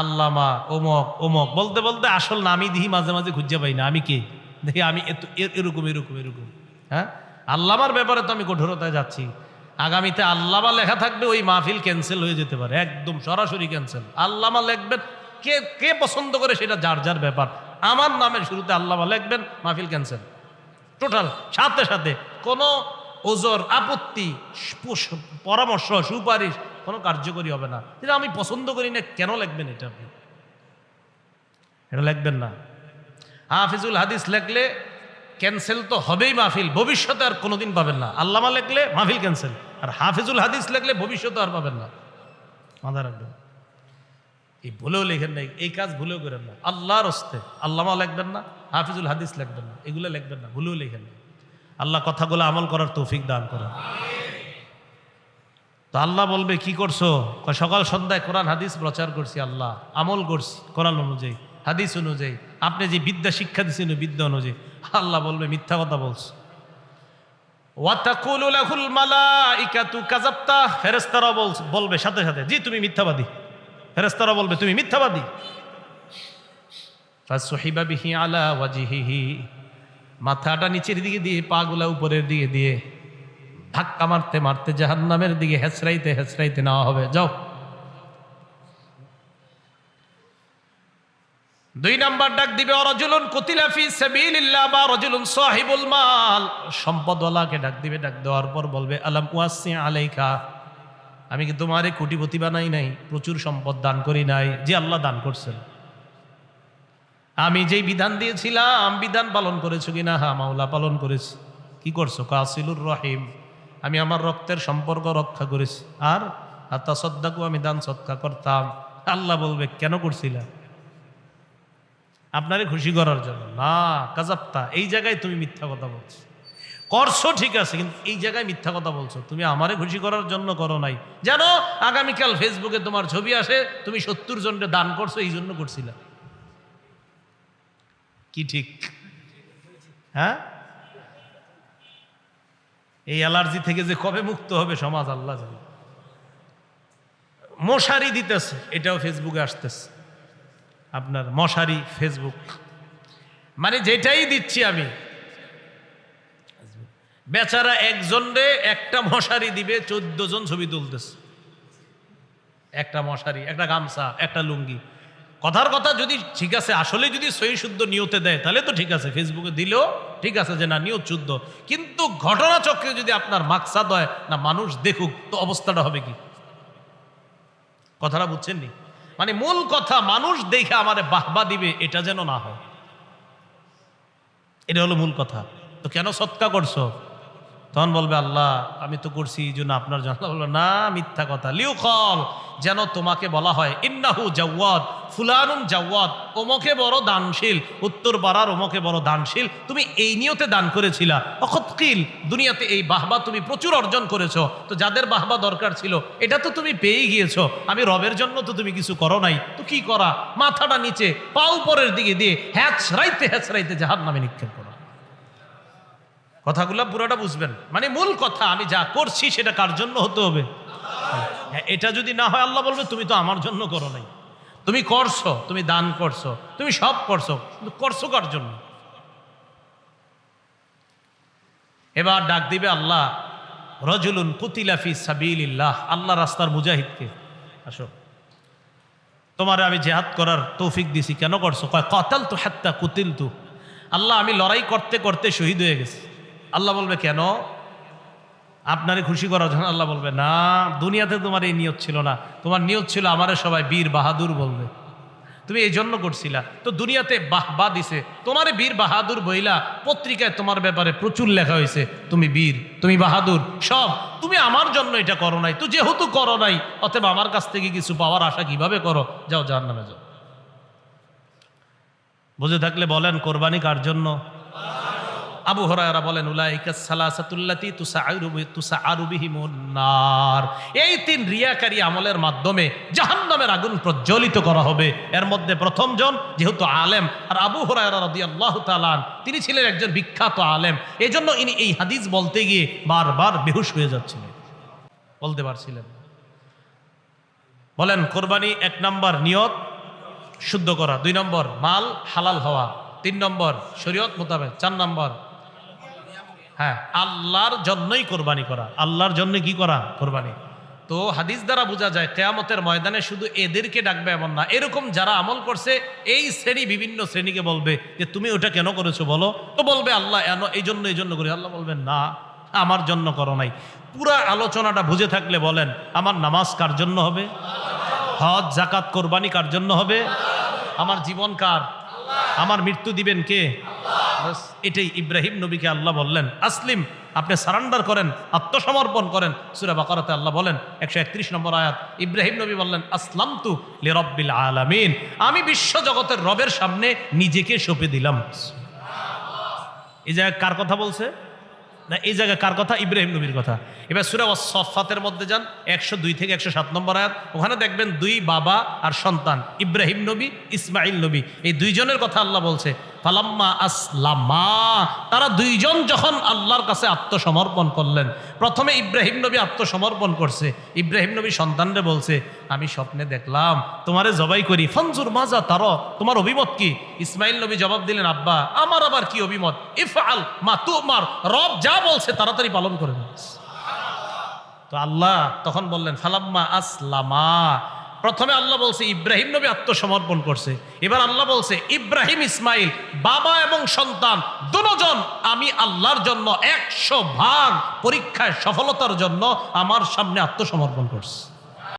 আল্লামা ওমক ওমক বলতে বলতে আসল নামই দিই মাঝে মাঝে খুঁজে পাই না। আমি কে দেখি, আমি এরকম। হ্যাঁ, আল্লামার ব্যাপারে তো আমি কঠোরতায় যাচ্ছি। আগামীতে আল্লামা লেখা থাকবে, ওই মাহফিল ক্যান্সেল হয়ে যেতে পারে, একদম সরাসরি ক্যান্সেল। আল্লামা লিখবেন, কে পছন্দ করে সেটা যার যার ব্যাপার। আমার নামের শুরুতে আল্লামা লিখবেন, মাহফিল ক্যান্সেল টোটাল, সাথে কোনো ওজর, আপত্তি, পরামর্শ, সুপারিশ কোনো কার্যকরী হবে না। যেটা আমি পছন্দ করি না, কেন লিখবেন এটা? আপনি এটা লিখবেন না। হাফিজুল হাদিস লিখলে ক্যান্সেল তো হবেই মাহফিল, ভবিষ্যতে আর কোনোদিন পাবেন না। আল্লামা লিখলে মাহফিল ক্যান্সেল, আর হাফিজুল হাদিস লিখলে ভবিষ্যতে আর পাবেন না। মাথা রাখবেন। এই ভুলেও লেখেন না, এই কাজ ভুলেও করেন না। আল্লাহর হস্তে আল্লামা লিখবেন না, হাফিজুল হাদিস লিখবেন না, এগুলো লিখবেন না, ভুলেও লেখেন না। আল্লাহ কথাগুলো আমল করার তৌফিক দান করেন। তো আল্লাহ বলবে, কি করছো? সকাল সন্ধ্যায় কোরআন হাদিস প্রচার করছি, আল্লাহ আমল করছি কোরআন অনুযায়ী, হাদিস অনুযায়ী, আপনি যে বিদ্যা শিক্ষা দিচ্ছেন বিদ্যা অনুযায়ী। আল্লাহ বলবে, মিথ্যা কথা বলছো। ওয়াতাকুলু লাহুল মালাইকাতু কাযাবতা, ফেরেশতারা বলবে সাথে সাথে, জি তুমি মিথ্যাবাদী। ফেরেশতারা বলবে, তুমি মিথ্যাবাদী। ফাসুহিবা বিহি আলা ওয়াজহিহি, মাথাটা নিচের দিকে দিয়ে, পাগুলা উপরের দিকে দিয়ে, ধাক্কা মারতে মারতে জাহান্নামের দিকে হেঁচড়াইতে নেওয়া হবে। যাও। 2 নাম্বার ডাক দিবে, রাজুলুন কুতিলা ফি সাবিলিল্লাহ, বা রাজুলুন সাহিবুল মাল, সম্পদওয়ালাকে ডাক দিবে। ডাক দেওয়ার পর বলবে, আলাম ওয়াসি আলাইকা, আমি কি তোমারে কোটিপতি বানাই নাই, প্রচুর সম্পদ দান করি নাই? যে আল্লাহ দান করছেন। আমি যেই বিধান দিয়েছিলাম, বিধান পালন করেছো কিনা? হ্যাঁ মাওলা পালন করেছি। কি করছো? কাসিলুর রহিম, আমি আমার রক্তের সম্পর্ক রক্ষা করেছি। আর আতাসাদ্দাকু, আমি দান সদকা করতাম। আল্লাহ বলবে, কেন করছিলা? আপনারে খুশি করার জন্য না। কাজাপ্তা, এই জায়গায় তুমি মিথ্যা কথা বলছো। করছো ঠিক আছে, কিন্তু এই জায়গায় মিথ্যা কথা বলছো। তুমি আমারে খুশি করার জন্য করো নাই, জানো আগামীকাল ফেসবুকে তোমার ছবি আসে তুমি 70 জনকে দান করছো, এই জন্য করছিলা। কি ঠিক? হ্যাঁ, এই অ্যালার্জি থেকে যে কবে মুক্ত হবে সমাজ আল্লাহ জানে। মশারি দিতেছে, এটাও ফেসবুকে আসতেছে। আপনার মশারি ফেসবুক, মানে যেটাই দিচ্ছি আমি, বেচারা একজন রে একটা মশারি দিবে 14 জন ছবি তুলতেছে। একটা মশারি, একটা গামছা, একটা লুঙ্গি। কথার কথা যদি ঠিক আছে, আসলে যদি সহি শুদ্ধ নিয়তে দেয় তাহলে তো ঠিক আছে, ফেসবুকে দিলেও ঠিক আছে যে না নিয়ত শুদ্ধ। কিন্তু ঘটনা চক্রে যদি আপনার মাকসাদ হয় না মানুষ দেখুক, তো অবস্থাটা হবে কি? কথাটা বুঝছেন নি? মানে মূল কথা মানুষ দেখে আমারে বাহবা দিবে, এটা যেন না হয়। এটা হলো মূল কথা। তো কেন সৎকা করছো? তখন বলবে আল্লাহ আমি তো করছি এই জন্য আপনার জন্য। বললো না, মিথ্যা কথা। লিউকল, যেন তোমাকে বলা হয় ইন্নাহু জাওয়াদ ফুলানুন জাওয়াদ, ওমকে বড় দানশীল, উত্তর পাড়ার ওমকে বড় দানশীল। তুমি এই নিয়তে দান করেছিলা। অখতকিল, দুনিয়াতে এই বাহবা তুমি প্রচুর অর্জন করেছো। তো যাদের বাহবা দরকার ছিল এটা তো তুমি পেয়ে গিয়েছো। আমি রবের জন্য তো তুমি কিছু করো নাই, তো কি করা? মাথাটা নিচে পা উপরের দিকে দিয়ে হ্যাচরাইতে জাহান্নামে নিক্ষেপ করো। কথাগুলো পুরোটা বুঝবেন। মানে মূল কথা, আমি যা করছি সেটা কার জন্য হতে হবে? হ্যাঁ, এটা যদি না হয় আল্লাহ বলবে তুমি তো আমার জন্য করো নাই। তুমি করছো, তুমি দান করছো, তুমি সব করছো, কিন্তু করছো কার জন্য? এবার ডাক দিবে আল্লাহ, রজুলুন কুতিলা ফি সাবিলিল্লাহ, আল্লাহ রাস্তার মুজাহিদকে, আসো তোমারে আমি জিহাদ করার তৌফিক দিছি। কেন করছো? কয় কাতালতু হাত্তা কুতিলতু, আল্লাহ আমি লড়াই করতে করতে শহীদ হয়ে গেছি। আল্লাহ বলবে কেন? আপনারে খুশি করার জন্য। আল্লাহ বলবে না, দুনিয়াতে তোমার এই নিয়ত ছিল না, তোমার নিয়ত ছিল আমারে সবাই বীর বাহাদুর বলবে, তুমি এই জন্য করছিলা। তো দুনিয়াতে বাহবা দিছে, তোমারে বীর বাহাদুর বইলা পত্রিকায় তোমার ব্যাপারে প্রচুর লেখা হয়েছে, তুমি বীর, তুমি বাহাদুর সব। তুমি আমার জন্য এটা করো নাই, তো যেহেতু করো নাই অতএব আমার কাছ থেকে কিছু পাওয়ার আশা কিভাবে করো? যাও জাহান্নামে যাও। বুঝে থাকলে বলেন কোরবানি কার জন্য? আবু হুরায়রা বলেন উলাইকা সালাসাতুল্লাতি তুসাআরু বিহিমুন নার, এই 3 রিয়াকারী আমলের মাধ্যমে জাহান্নামের আগুন প্রজ্বলিত করা হবে। এর মধ্যে প্রথম জন যেহেতু আলেম, আর আবু হুরায়রা রাদিয়াল্লাহু তাআলা তিনি ছিলেন একজন বিখ্যাত আলেম, এজন্য ইনি এই হাদিস বলতে গিয়ে বারবার বেহুশ হয়ে যাচ্ছিলেন, বলতে পারছিলেন। বলেন কোরবানি 1 নম্বর নিয়ত শুদ্ধ করা, 2 নম্বর মাল হালাল হওয়া, 3 নম্বর শরীয়ত মোতাবেক, 4 নম্বর হ্যাঁ আল্লাহর জন্যই কোরবানি করা। আল্লাহর জন্য কি করা? কোরবানি। তো হাদিস দ্বারা বোঝা যায় কিয়ামতের ময়দানে শুধু এদেরকে ডাকবে এমন না, এরকম যারা আমল করছে এই শ্রেণী বিভিন্ন শ্রেণীকে বলবে যে তুমি ওটা কেন করেছো বলো? তো বলবে আল্লাহ এই জন্য করি। আল্লাহ বলবেন না, আমার জন্য করো নাই। পুরা আলোচনাটা বুঝে থাকলে বলেন আমার নামাজ কার জন্য হবে? হজ জাকাত কোরবানি কার জন্য হবে? আমার জীবন কার? আমার মৃত্যু দিবেন কে? এটাই ইব্রাহিম নবীকে আল্লাহ বললেন আসলিম, আপনি সারান্ডার করেন, আত্মসমর্পণ করেন। সূরা বাকারাতে আল্লাহ বলেন 131 নম্বর আয়াত, ইব্রাহিম নবী বললেন আসলামতু লিরাব্বিল আলামিন, আমি বিশ্ব জগতের রবের সামনে নিজেকে সঁপে দিলাম। এই জায়গায় কার কথা বলছে? না, এই জায়গায় কার কথা? ইব্রাহিম নবীর কথা। এবার সূরা ওয়াস-সাফফাতের মধ্যে যান 102 থেকে 107 নম্বর আয়াত, ওখানে দেখবেন 2 বাবা আর সন্তান, ইব্রাহিম নবী, ইসমাইল নবী, এই 2 জনের কথা আল্লাহ বলছে। ফালাম্মা আসলামা, তারা 2 জন যখন আল্লাহর কাছে আত্মসমর্পণ করলেন। প্রথমে ইব্রাহিম নবী আত্মসমর্পণ করছে। ইব্রাহিম নবী সন্তানরে বলছে আমি স্বপ্নে দেখলাম তোমারে জবাই করি, ফানজুর মাজা তারা, তোমার অভিমত কি? ইসমাইল নবী জবাব দিলেন আব্বা আমার আবার কি অভিমত? ইফআল মা তুমার, রব যা বলছে তাড়াতাড়ি পালন করে নাও। তো আল্লাহ তখন বললেন ফালাম্মা আসলামা, প্রথমে আল্লাহ বলছে ইব্রাহিম নবী আত্মসমর্পণ করছে, এবার আল্লাহ বলছে ইব্রাহিম ইসমাইল বাবা এবং সন্তান দুজন আমি আল্লাহর জন্য 100 ভাগ পরীক্ষায় সফলতার জন্য আমার সামনে আত্মসমর্পণ করছে।